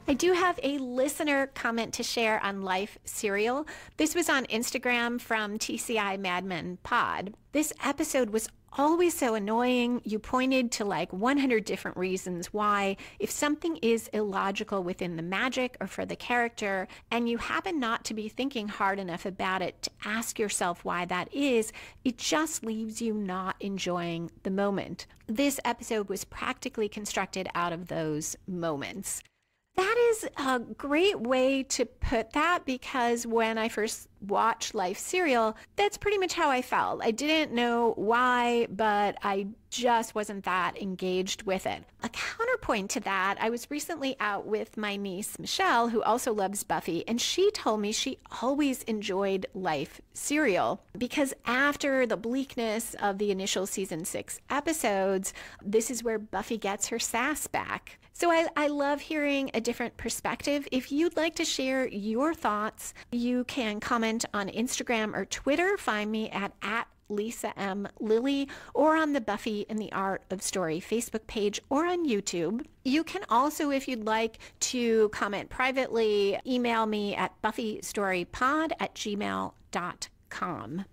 I do have a listener comment to share on Life Serial. This was on Instagram from TCI Madmen Pod. This episode was always so annoying. You pointed to like 100 different reasons why, if something is illogical within the magic or for the character, and you happen not to be thinking hard enough about it to ask yourself why that is, it just leaves you not enjoying the moment. This episode was practically constructed out of those moments. That is a great way to put that, because when I first watch life serial, that's pretty much how I felt. I didn't know why, but I just wasn't that engaged with it. A counterpoint to that, I was recently out with my niece, Michelle, who also loves Buffy, and she told me she always enjoyed life serial because after the bleakness of the initial season 6 episodes, this is where Buffy gets her sass back. So I love hearing a different perspective. If you'd like to share your thoughts, you can comment on Instagram or Twitter. Find me at Lisa M. Lilly, or on the Buffy and the Art of Story Facebook page, or on YouTube. You can also, if you'd like to comment privately, email me at buffystorypod@gmail.com.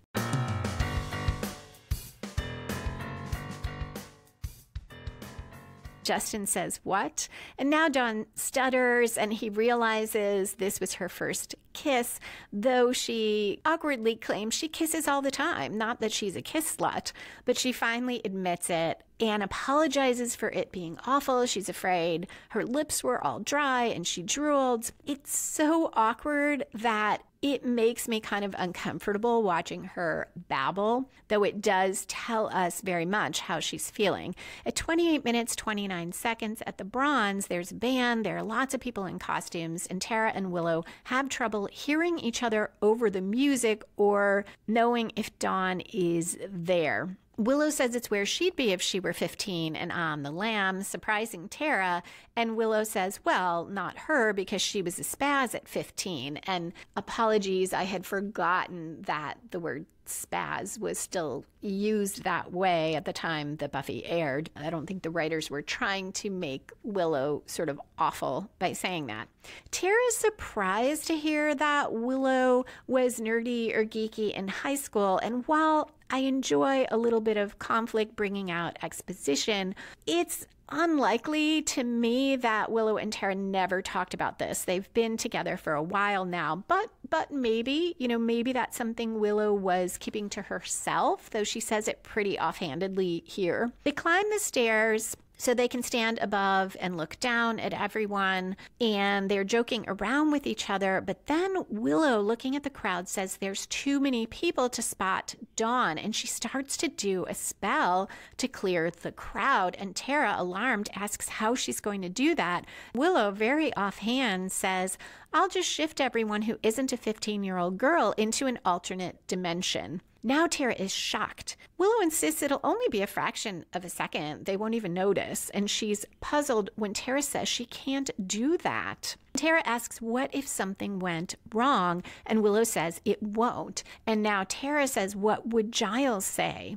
Justin says, what? And now Dawn stutters and he realizes this was her first kiss, though she awkwardly claims she kisses all the time. Not that she's a kiss slut, but she finally admits it and apologizes for it being awful. She's afraid her lips were all dry and she drooled. It's so awkward that it makes me kind of uncomfortable watching her babble, though it does tell us very much how she's feeling. At 28 minutes, 29 seconds at the Bronze, there's a band, there are lots of people in costumes, and Tara and Willow have trouble hearing each other over the music or knowing if Dawn is there. Willow says it's where she'd be if she were 15 and on the lam, surprising Tara. And Willow says, well, not her, because she was a spaz at 15. And apologies, I had forgotten that the word spaz was still used that way at the time that Buffy aired. I don't think the writers were trying to make Willow sort of awful by saying that. Tara's surprised to hear that Willow was nerdy or geeky in high school, and while I enjoy a little bit of conflict bringing out exposition, it's unlikely to me that Willow and Tara never talked about this. They've been together for a while now, but maybe, maybe that's something Willow was keeping to herself, though she says it pretty offhandedly here. They climb the stairs so they can stand above and look down at everyone, and they're joking around with each other. But then Willow, looking at the crowd, says there's too many people to spot Dawn, and she starts to do a spell to clear the crowd. And Tara, alarmed, asks how she's going to do that. Willow, very offhand, says, I'll just shift everyone who isn't a 15-year-old girl into an alternate dimension. Now Tara is shocked. Willow insists it'll only be a fraction of a second. They won't even notice. And she's puzzled when Tara says she can't do that. Tara asks, what if something went wrong? And Willow says it won't. And now Tara says, what would Giles say?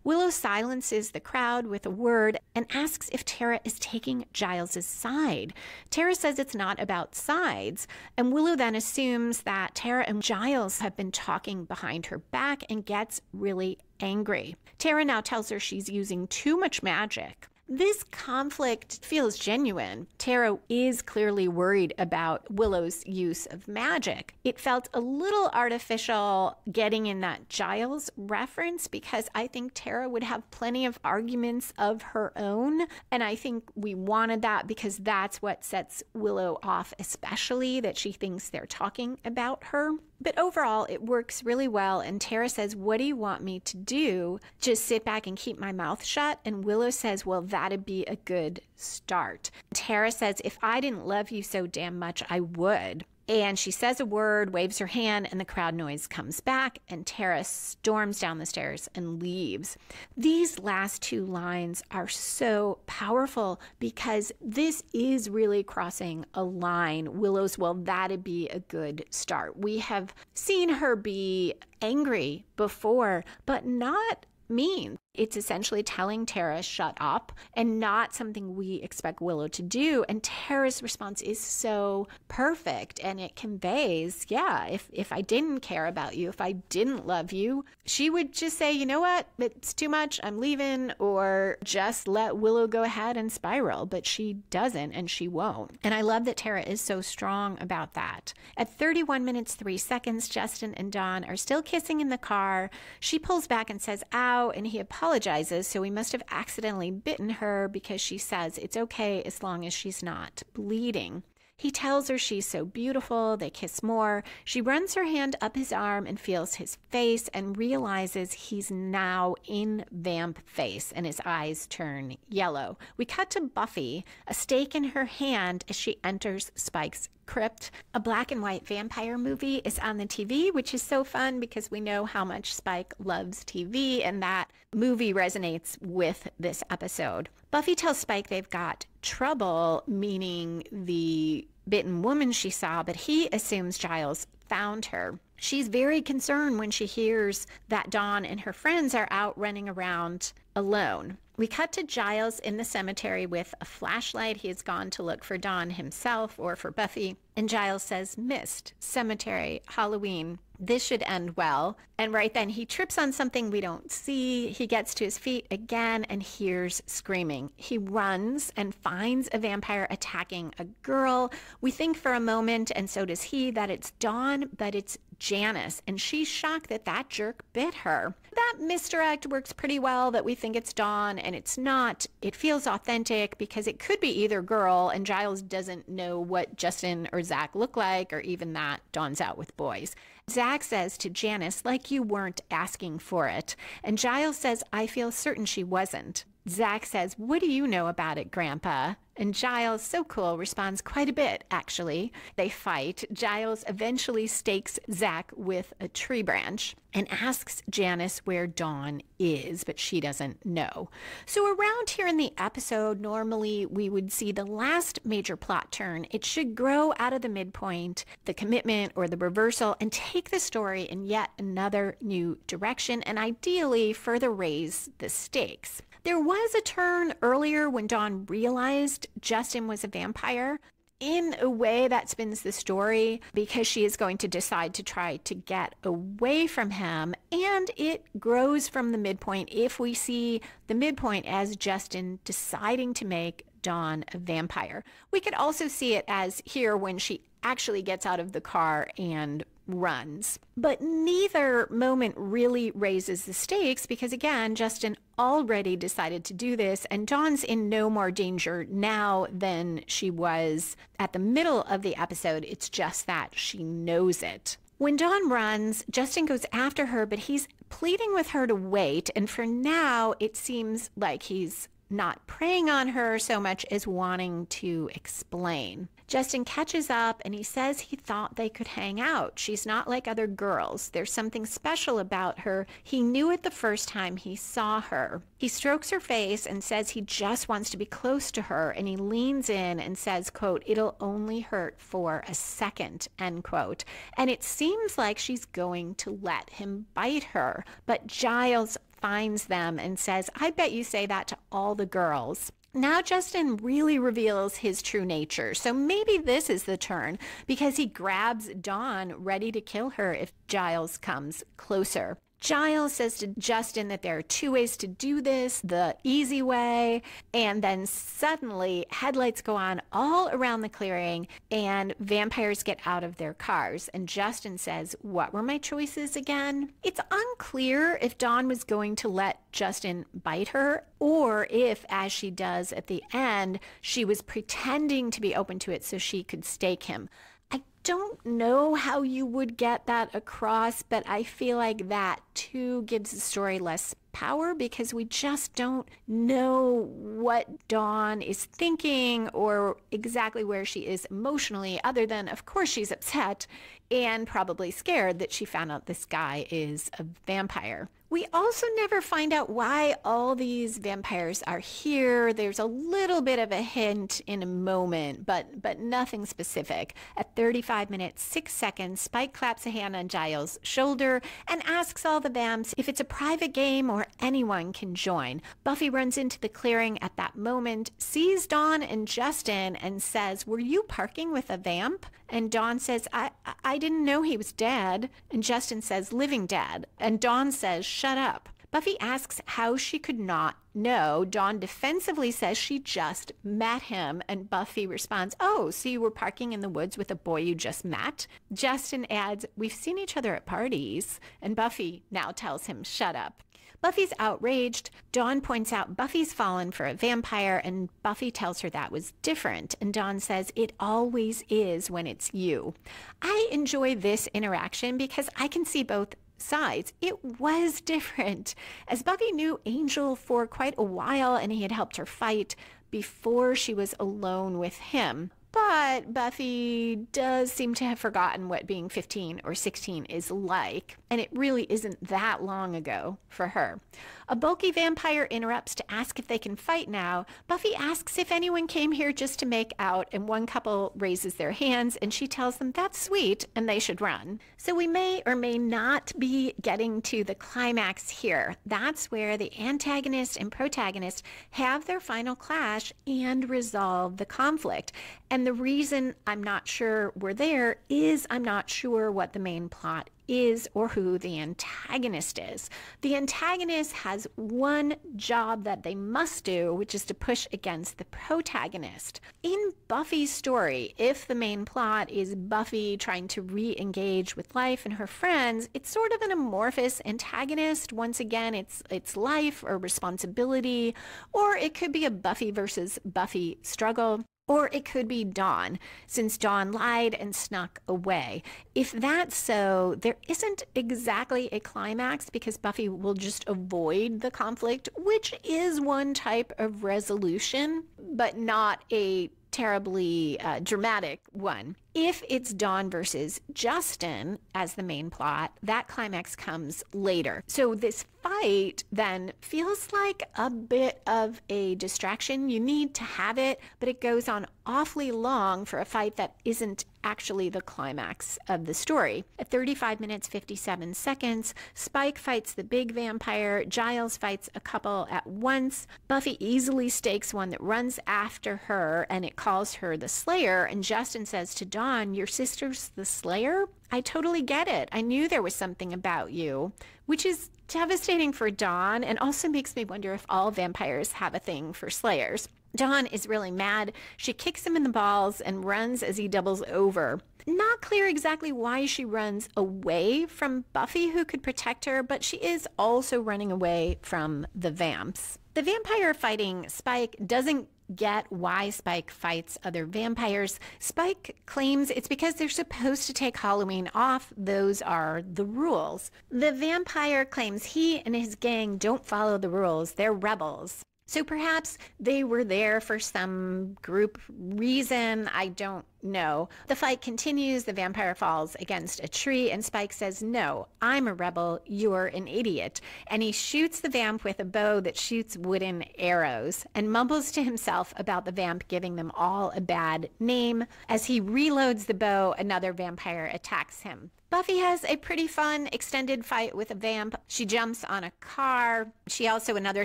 Willow silences the crowd with a word and asks if Tara is taking Giles' side. Tara says it's not about sides, and Willow then assumes that Tara and Giles have been talking behind her back and gets really angry. Tara now tells her she's using too much magic. This conflict feels genuine. Tara is clearly worried about Willow's use of magic. It felt a little artificial getting in that Giles reference because I think Tara would have plenty of arguments of her own, and I think we wanted that because that's what sets Willow off, especially that she thinks they're talking about her. But overall, it works really well, and Tara says, what do you want me to do? Just sit back and keep my mouth shut? And Willow says, well, that'd be a good start. Tara says, if I didn't love you so damn much, I would. And she says a word, waves her hand, and the crowd noise comes back, and Tara storms down the stairs and leaves. These last two lines are so powerful because this is really crossing a line. Willow's, well, that'd be a good start. We have seen her be angry before, but not mean. It's essentially telling Tara, shut up, and not something we expect Willow to do. And Tara's response is so perfect, and it conveys, yeah, if I didn't care about you, if I didn't love you, she would just say, you know what, it's too much, I'm leaving, or just let Willow go ahead and spiral. But she doesn't, and she won't. And I love that Tara is so strong about that. At 31 minutes, 3 seconds, Justin and Dawn are still kissing in the car. She pulls back and says, ow, and he apologizes, so he must have accidentally bitten her because she says it's okay as long as she's not bleeding. He tells her she's so beautiful. They kiss more. She runs her hand up his arm and feels his face and realizes he's now in vamp face, and his eyes turn yellow. We cut to Buffy, a stake in her hand as she enters Spike's crypt. A black and white vampire movie is on the TV, which is so fun because we know how much Spike loves TV, and that movie resonates with this episode. Buffy tells Spike they've got trouble, meaning the bitten woman she saw, but he assumes Giles found her. She's very concerned when she hears that Dawn and her friends are out running around alone. We cut to Giles in the cemetery with a flashlight. He has gone to look for Dawn himself or for Buffy. And Giles says, mist, cemetery, Halloween. This should end well. And right then he trips on something we don't see. He gets to his feet again and hears screaming. He runs and finds a vampire attacking a girl. We think for a moment, and so does he, that it's Dawn, but it's Janice, and she's shocked that that jerk bit her. That misdirect works pretty well, that we think it's Dawn and it's not. It feels authentic because it could be either girl, and Giles doesn't know what Justin or Zach look like, or even that Dawn's out with boys. Zach says to Janice, like you weren't asking for it. And Giles says, I feel certain she wasn't. Zach says, what do you know about it, Grandpa? And Giles, so cool, responds quite a bit, actually. They fight. Giles eventually stakes Zach with a tree branch and asks Janice where Dawn is, but she doesn't know. So around here in the episode, normally we would see the last major plot turn. It should grow out of the midpoint, the commitment or the reversal, and take the story in yet another new direction, and ideally further raise the stakes. There was a turn earlier when Dawn realized Justin was a vampire. In a way, that spins the story because she is going to decide to try to get away from him, and it grows from the midpoint if we see the midpoint as Justin deciding to make Dawn a vampire. We could also see it as here when she actually gets out of the car and runs. But neither moment really raises the stakes because, again, Justin already decided to do this, and Dawn's in no more danger now than she was at the middle of the episode. It's just that she knows it. When Dawn runs, Justin goes after her, but he's pleading with her to wait, and for now, it seems like he's not preying on her so much as wanting to explain. Justin catches up and he says he thought they could hang out. She's not like other girls. There's something special about her. He knew it the first time he saw her. He strokes her face and says he just wants to be close to her, and he leans in and says, quote, it'll only hurt for a second, end quote. And it seems like she's going to let him bite her, but Giles finds them and says, I bet you say that to all the girls. Now Justin really reveals his true nature. So maybe this is the turn because he grabs Dawn ready to kill her if Giles comes closer. Giles says to Justin that there are two ways to do this, the easy way, and then suddenly headlights go on all around the clearing and vampires get out of their cars. And Justin says, what were my choices again? It's unclear if Dawn was going to let Justin bite her or if, as she does at the end, she was pretending to be open to it so she could stake him. I don't know how you would get that across, but I feel like that too gives the story less power because we just don't know what Dawn is thinking or exactly where she is emotionally, other than, of course, she's upset and probably scared that she found out this guy is a vampire. We also never find out why all these vampires are here. There's a little bit of a hint in a moment, but nothing specific. At 35 minutes, 6 seconds, Spike claps a hand on Giles' shoulder and asks all the vamps if it's a private game or anyone can join. Buffy runs into the clearing at that moment, sees Dawn and Justin, and says, were you parking with a vamp? And Dawn says, I didn't know he was dead. And Justin says, living dead. And Dawn says, shut up. Buffy asks how she could not know. Dawn defensively says she just met him. And Buffy responds, oh, so you were parking in the woods with a boy you just met? Justin adds, we've seen each other at parties. And Buffy now tells him, shut up. Buffy's outraged. Dawn points out Buffy's fallen for a vampire, and Buffy tells her that was different. And Dawn says, it always is when it's you. I enjoy this interaction because I can see both sides. It was different, as Buffy knew Angel for quite a while, and he had helped her fight before she was alone with him. But Buffy does seem to have forgotten what being 15 or 16 is like, and it really isn't that long ago for her. A bulky vampire interrupts to ask if they can fight now. Buffy asks if anyone came here just to make out, and one couple raises their hands, and she tells them that's sweet and they should run. So we may or may not be getting to the climax here. That's where the antagonist and protagonist have their final clash and resolve the conflict. And the reason I'm not sure we're there is I'm not sure what the main plot is or who the antagonist is. The antagonist has one job that they must do, which is to push against the protagonist. In Buffy's story, if the main plot is Buffy trying to re-engage with life and her friends, it's sort of an amorphous antagonist. Once again, it's life or responsibility, or it could be a Buffy versus Buffy struggle. Or it could be Dawn, since Dawn lied and snuck away. If that's so, there isn't exactly a climax because Buffy will just avoid the conflict, which is one type of resolution, but not a terribly dramatic one. If it's Dawn versus Justin as the main plot, that climax comes later. So this fight then feels like a bit of a distraction. You need to have it, but it goes on awfully long for a fight that isn't actually the climax of the story. At 35 minutes, 57 seconds, Spike fights the big vampire. Giles fights a couple at once. Buffy easily stakes one that runs after her, and it calls her the Slayer. And Justin says to Dawn, your sister's the Slayer? I totally get it. I knew there was something about you, which is devastating for Dawn and also makes me wonder if all vampires have a thing for slayers. Dawn is really mad. She kicks him in the balls and runs as he doubles over. Not clear exactly why she runs away from Buffy, who could protect her, but she is also running away from the vamps. The vampire fighting Spike doesn't get why Spike fights other vampires. Spike claims it's because they're supposed to take Halloween off. Those are the rules. The vampire claims he and his gang don't follow the rules. They're rebels. So perhaps they were there for some group reason. I don't know. The fight continues. The vampire falls against a tree and Spike says, no, I'm a rebel. You're an idiot. And he shoots the vamp with a bow that shoots wooden arrows and mumbles to himself about the vamp giving them all a bad name. As he reloads the bow, another vampire attacks him. Buffy has a pretty fun extended fight with a vamp. She jumps on a car. She also another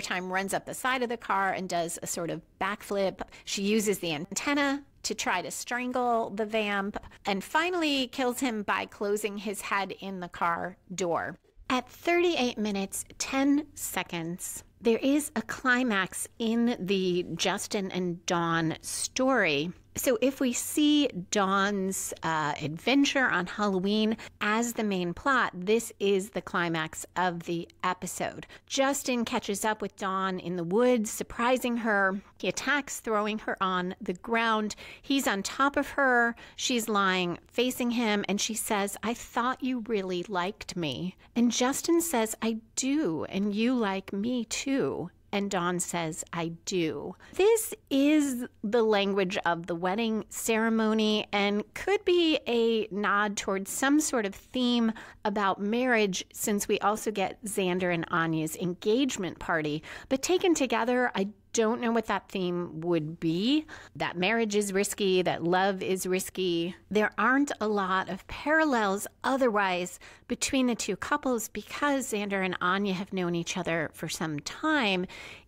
time runs up the side of the car and does a sort of backflip. She uses the antenna to try to strangle the vamp and finally kills him by closing his head in the car door. At 38 minutes, 10 seconds, there is a climax in the Justin and Dawn story. So if we see Dawn's adventure on Halloween as the main plot, this is the climax of the episode. Justin catches up with Dawn in the woods, surprising her. He attacks, throwing her on the ground. He's on top of her. She's lying facing him, and she says, I thought you really liked me. And Justin says, I do, and you like me too. And Dawn says, I do. This is the language of the wedding ceremony and could be a nod towards some sort of theme about marriage, since we also get Xander and Anya's engagement party. But taken together, I don't know what that theme would be. That marriage is risky, that love is risky. There aren't a lot of parallels otherwise between the two couples because Xander and Anya have known each other for some time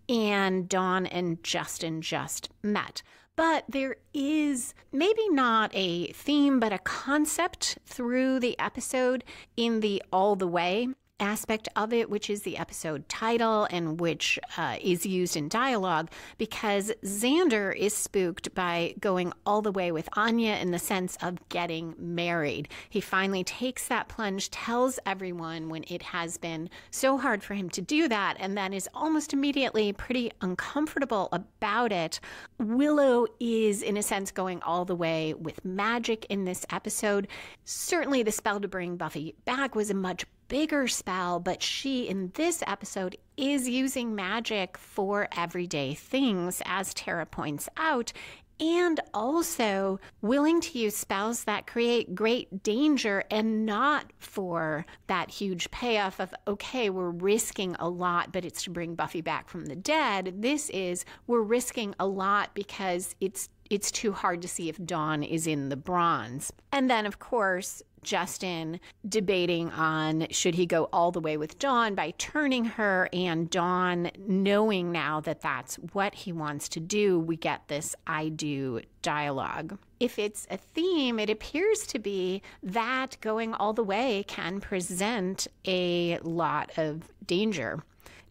and Dawn and Justin just met. But there is maybe not a theme, but a concept through the episode in the All the Way aspect of it, which is the episode title and which is used in dialogue, because Xander is spooked by going all the way with Anya in the sense of getting married. He finally takes that plunge, tells everyone when it has been so hard for him to do that, and then is almost immediately pretty uncomfortable about it. Willow is, in a sense, going all the way with magic in this episode. Certainly the spell to bring Buffy back was a much bigger spell, but she, in this episode, is using magic for everyday things, as Tara points out, and also willing to use spells that create great danger and not for that huge payoff of, okay, we're risking a lot, but it's to bring Buffy back from the dead. This is, we're risking a lot because it's too hard to see if Dawn is in the bronze. And then, of course, Justin debating on should he go all the way with Dawn by turning her, and Dawn knowing now that that's what he wants to do. We get this I do dialogue. If it's a theme, it appears to be that going all the way can present a lot of danger.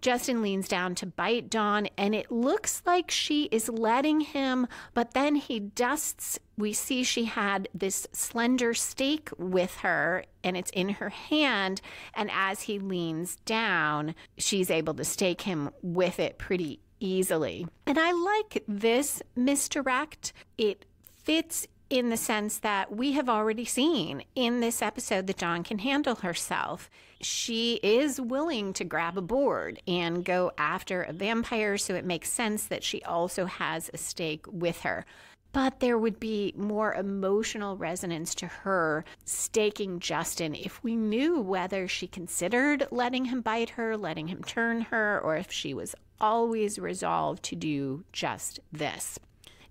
Justin leans down to bite Dawn, and it looks like she is letting him, but then he dusts. We see she had this slender stake with her, and it's in her hand, and as he leans down, she's able to stake him with it pretty easily. And I like this misdirect. It fits in the sense that we have already seen in this episode that Dawn can handle herself. She is willing to grab a board and go after a vampire, so it makes sense that she also has a stake with her. But there would be more emotional resonance to her staking Justin if we knew whether she considered letting him bite her, letting him turn her, or if she was always resolved to do just this.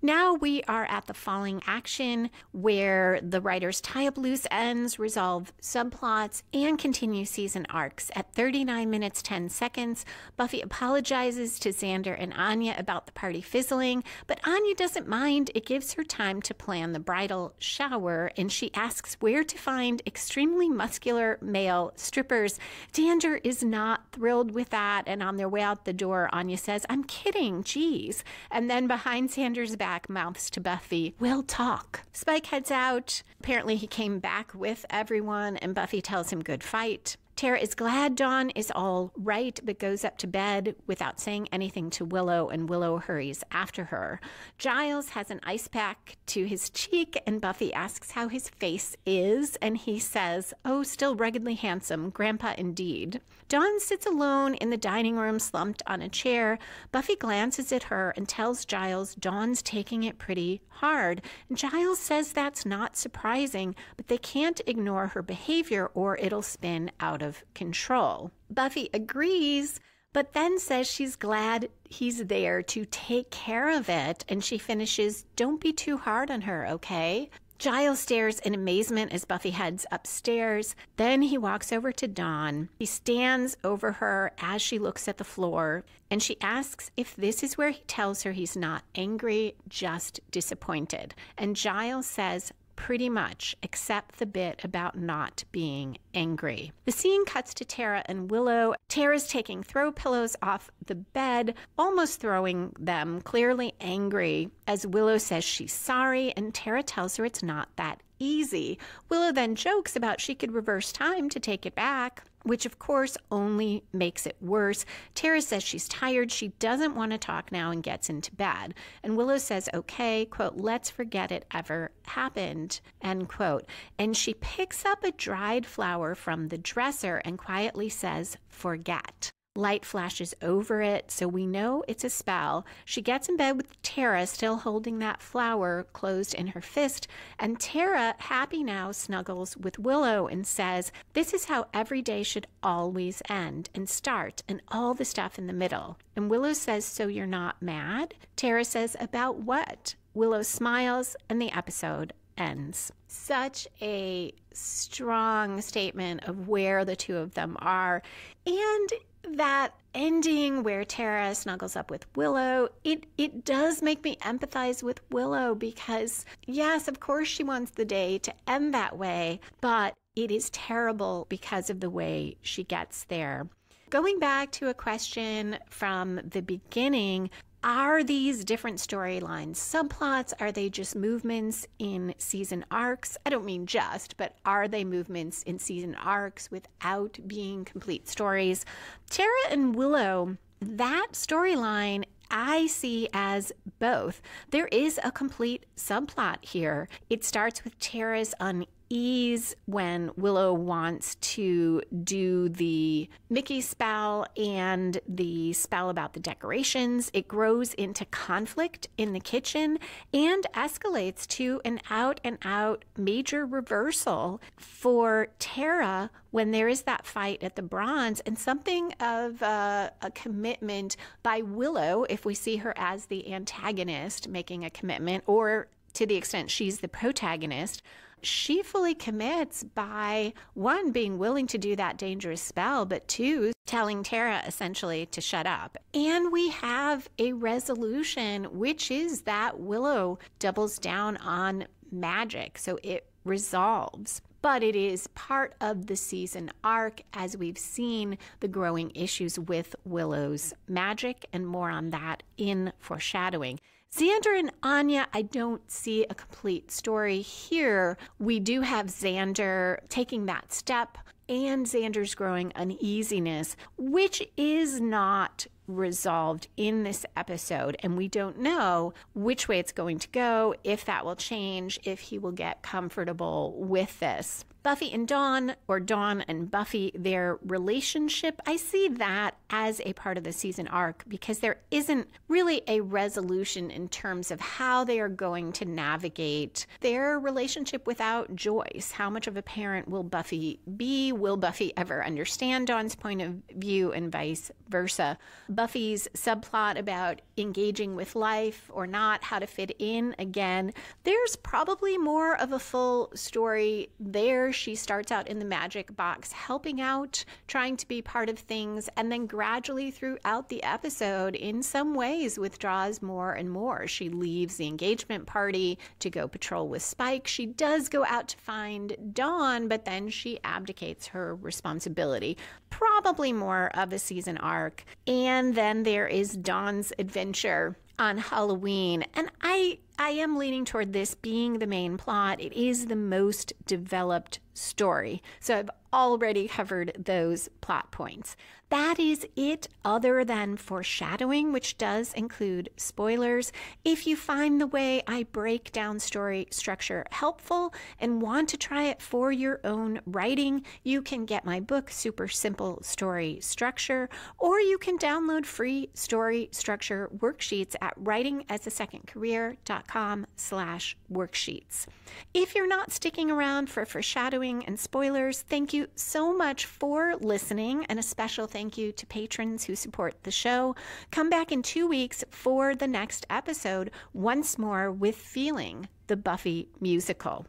Now we are at the falling action, where the writers tie up loose ends, resolve subplots, and continue season arcs. At 39 minutes 10 seconds, Buffy apologizes to Xander and Anya about the party fizzling, but Anya doesn't mind. It gives her time to plan the bridal shower, and she asks where to find extremely muscular male strippers. Xander is not thrilled with that, and on their way out the door, Anya says, "I'm kidding, geez." And then behind Xander's back, mouths to Buffy, "We'll talk." Spike heads out. Apparently he came back with everyone, and Buffy tells him good fight. Tara is glad Dawn is all right, but goes up to bed without saying anything to Willow, and Willow hurries after her. Giles has an ice pack to his cheek, and Buffy asks how his face is, and he says, "Oh, still ruggedly handsome, Grandpa indeed." Dawn sits alone in the dining room, slumped on a chair. Buffy glances at her and tells Giles Dawn's taking it pretty hard, and Giles says that's not surprising, but they can't ignore her behavior or it'll spin out of control. Buffy agrees, but then says she's glad he's there to take care of it, and she finishes, "Don't be too hard on her, okay?" Giles stares in amazement as Buffy heads upstairs. Then he walks over to Dawn. He stands over her as she looks at the floor, and she asks if this is where he tells her he's not angry, just disappointed. And Giles says, pretty much, except the bit about not being angry. The scene cuts to Tara and Willow. Tara's taking throw pillows off the bed, almost throwing them, clearly angry, as Willow says she's sorry, and Tara tells her it's not that easy. Willow then jokes about she could reverse time to take it back, which of course only makes it worse. Tara says she's tired, she doesn't want to talk now, and gets into bed. And Willow says, okay, quote, "let's forget it ever happened," end quote. And she picks up a dried flower from the dresser and quietly says, "forget." Light flashes over it, so we know it's a spell. She gets in bed with Tara, still holding that flower closed in her fist, and Tara, happy now, snuggles with Willow and says, "This is how every day should always end and start, and all the stuff in the middle." And Willow says, "So you're not mad?" Tara says, "About what?" Willow smiles, and the episode ends. Such a strong statement of where the two of them are, and that ending where Tara snuggles up with Willow, it does make me empathize with Willow, because yes, of course she wants the day to end that way, but it is terrible because of the way she gets there. Going back to a question from the beginning, are these different storylines subplots? Are they just movements in season arcs? I don't mean just, but are they movements in season arcs without being complete stories? Tara and Willow, that storyline I see as both. There is a complete subplot here. It starts with Tara's unease when Willow wants to do the Mickey spell and the spell about the decorations. It grows into conflict in the kitchen and escalates to an out-and-out major reversal for Tara when there is that fight at the Bronze, and something of a commitment by Willow, if we see her as the antagonist making a commitment, or to the extent she's the protagonist. She fully commits by, one, being willing to do that dangerous spell, but two, telling Tara essentially to shut up. And we have a resolution, which is that Willow doubles down on magic, so it resolves. But it is part of the season arc as we've seen the growing issues with Willow's magic, and more on that in foreshadowing. Xander and Anya, I don't see a complete story here. We do have Xander taking that step and Xander's growing uneasiness, which is not resolved in this episode, and we don't know which way it's going to go, if that will change, if he will get comfortable with this. Buffy and Dawn, or Dawn and Buffy, their relationship, I see that as a part of the season arc because there isn't really a resolution in terms of how they are going to navigate their relationship without Joyce. How much of a parent will Buffy be? Will Buffy ever understand Dawn's point of view, and vice versa? Buffy's subplot about engaging with life or not, how to fit in, again, there's probably more of a full story there. She starts out in the magic box, helping out, trying to be part of things, and then gradually throughout the episode, in some ways, withdraws more and more. She leaves the engagement party to go patrol with Spike. She does go out to find Dawn, but then she abdicates her responsibility. Probably more of a season arc. And then there is Dawn's adventure on Halloween. And I am leaning toward this being the main plot. It is the most developed story. So I've already covered those plot points. That is it, other than foreshadowing, which does include spoilers. If you find the way I break down story structure helpful and want to try it for your own writing, you can get my book, Super Simple Story Structure, or you can download free story structure worksheets at writingasasecondcareer.com/worksheets. If you're not sticking around for foreshadowing and spoilers, thank you so much for listening, and a special thank you to patrons who support the show. Come back in 2 weeks for the next episode, once more with Feeling, the Buffy musical.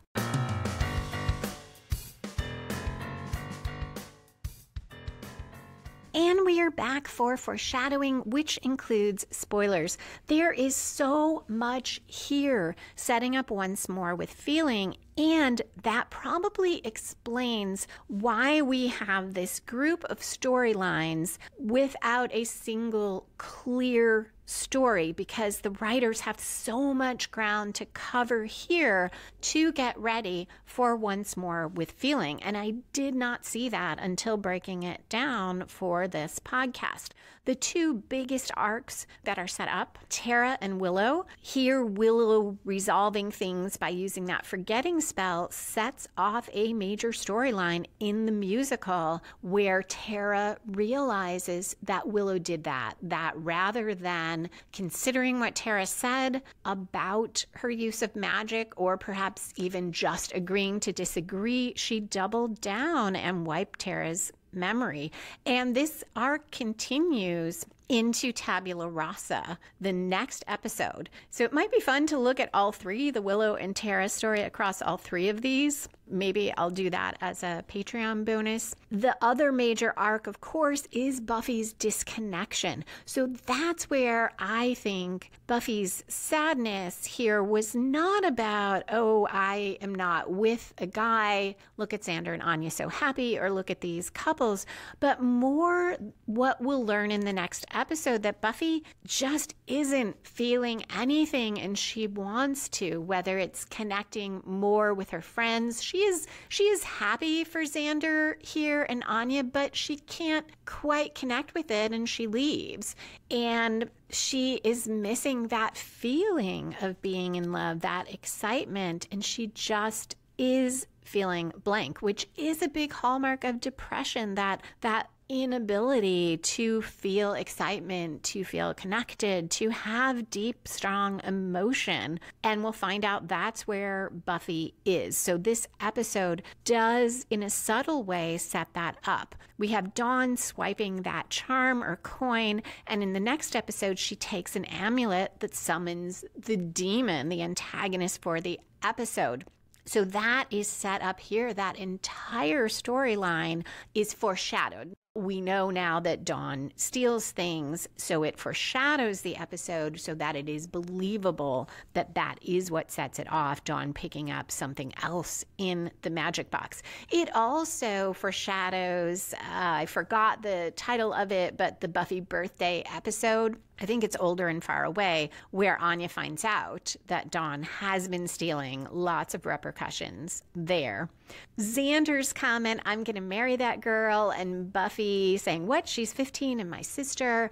And we are back for foreshadowing, which includes spoilers. There is so much here, setting up once more with Feeling, and that probably explains why we have this group of storylines without a single clear story, because the writers have so much ground to cover here to get ready for once more with Feeling. And I did not see that until breaking it down for this podcast. The two biggest arcs that are set up, Tara and Willow. Here, Willow resolving things by using that forgetting spell sets off a major storyline in the musical where Tara realizes that Willow did that rather than considering what Tara said about her use of magic, or perhaps even just agreeing to disagree, she doubled down and wiped Tara's memory. And this arc continues into tabula rasa, the next episode. So it might be fun to look at all three, the Willow and Tara story across all three of these. Maybe I'll do that as a Patreon bonus. The other major arc, of course, is Buffy's disconnection. So that's where I think Buffy's sadness here was not about, oh, I am not with a guy, look at Xander and Anya so happy, or look at these couples, but more what we'll learn in the next episode, that Buffy just isn't feeling anything and she wants to, whether it's connecting more with her friends. She is happy for Xander here and Anya, but she can't quite connect with it and she leaves. And she is missing that feeling of being in love, that excitement, and she just is feeling blank, which is a big hallmark of depression, that inability to feel excitement, to feel connected, to have deep, strong emotion. And we'll find out that's where Buffy is. So this episode does, in a subtle way, set that up. We have Dawn swiping that charm or coin, and in the next episode, she takes an amulet that summons the demon, the antagonist for the episode. So that is set up here. That entire storyline is foreshadowed. We know now that Dawn steals things, so it foreshadows the episode so that it is believable that that is what sets it off, Dawn picking up something else in the magic box. It also foreshadows, I forgot the title of it, but the Buffy birthday episode. I think it's Older and Far Away, where Anya finds out that Dawn has been stealing. Lots of repercussions there. Xander's comment, I'm going to marry that girl, and Buffy saying, what? She's 15 and my sister.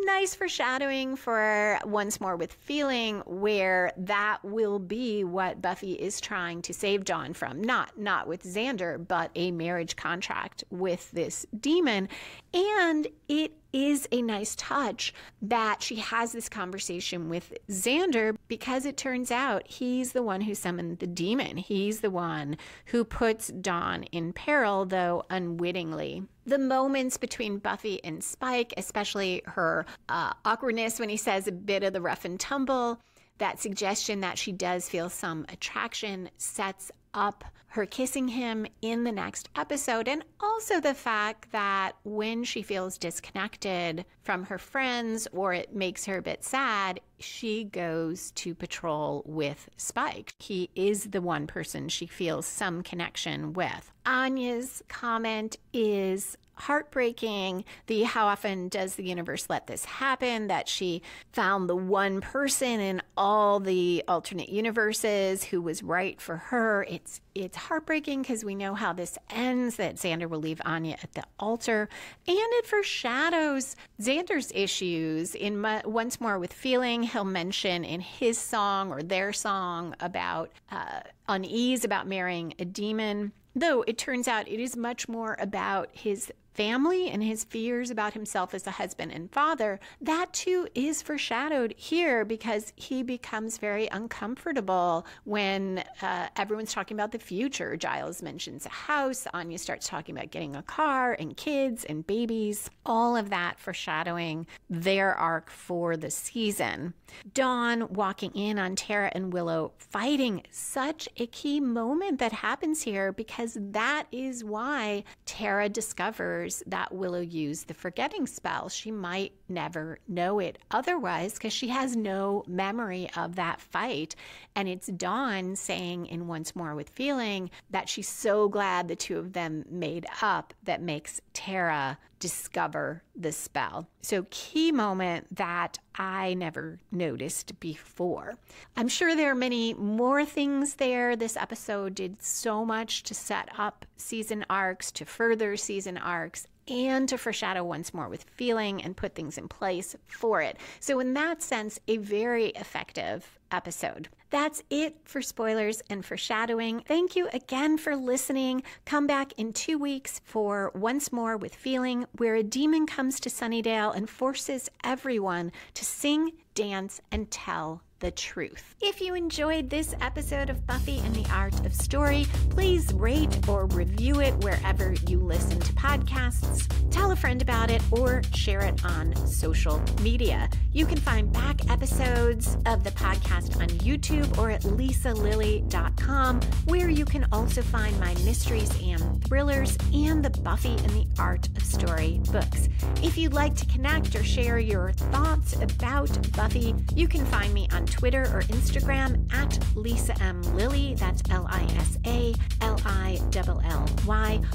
Nice foreshadowing for Once More with Feeling, where that will be what Buffy is trying to save Dawn from. Not with Xander, but a marriage contract with this demon. And it is a nice touch that she has this conversation with Xander, because it turns out he's the one who summoned the demon. He's the one who puts Dawn in peril, though unwittingly. The moments between Buffy and Spike, especially her awkwardness when he says a bit of the rough and tumble, that suggestion that she does feel some attraction, sets up her kissing him in the next episode, and also the fact that when she feels disconnected from her friends or it makes her a bit sad, she goes to patrol with Spike. He is the one person she feels some connection with. Anya's comment is heartbreaking. The how often does the universe let this happen, that she found the one person in all the alternate universes who was right for her. It's heartbreaking because we know how this ends, that Xander will leave Anya at the altar, and it foreshadows Xander's issues. In Once More with Feeling, he'll mention in his song or their song about unease about marrying a demon, though it turns out it is much more about his family and his fears about himself as a husband and father. That too is foreshadowed here, because he becomes very uncomfortable when everyone's talking about the future. Giles mentions a house. Anya starts talking about getting a car and kids and babies. All of that foreshadowing their arc for the season. Dawn walking in on Tara and Willow fighting, such a key moment that happens here, because that is why Tara discovers that Willow used the forgetting spell. She might never know it otherwise, because she has no memory of that fight. And it's Dawn saying in Once More with Feeling that she's so glad the two of them made up, that makes Tara discover the spell. So key moment that I never noticed before. I'm sure there are many more things there. This episode did so much to set up season arcs, to further season arcs, and to foreshadow Once More with Feeling and put things in place for it. So in that sense, a very effective episode. That's it for spoilers and foreshadowing. Thank you again for listening. Come back in 2 weeks for Once More with Feeling, where a demon comes to Sunnydale and forces everyone to sing, dance, and tell the truth. If you enjoyed this episode of Buffy and the Art of Story, please rate or review it wherever you listen to podcasts. Tell a friend about it or share it on social media. You can find back episodes of the podcast on YouTube or at lisalilly.com, where you can also find my mysteries and thrillers and the Buffy and the Art of Story books. If you'd like to connect or share your thoughts about Buffy, you can find me on Twitter or Instagram at Lisa M. Lilly, that's LISALILLY,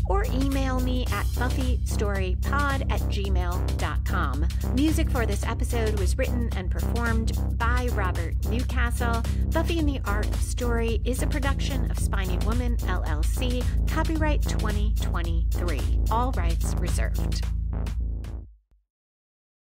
or email me at buffystorypod@gmail.com. Music for this episode was written and performed by Robert Newcastle. Buffy and the Art of Story is a production of Spiny Woman, LLC, copyright 2023. All rights reserved.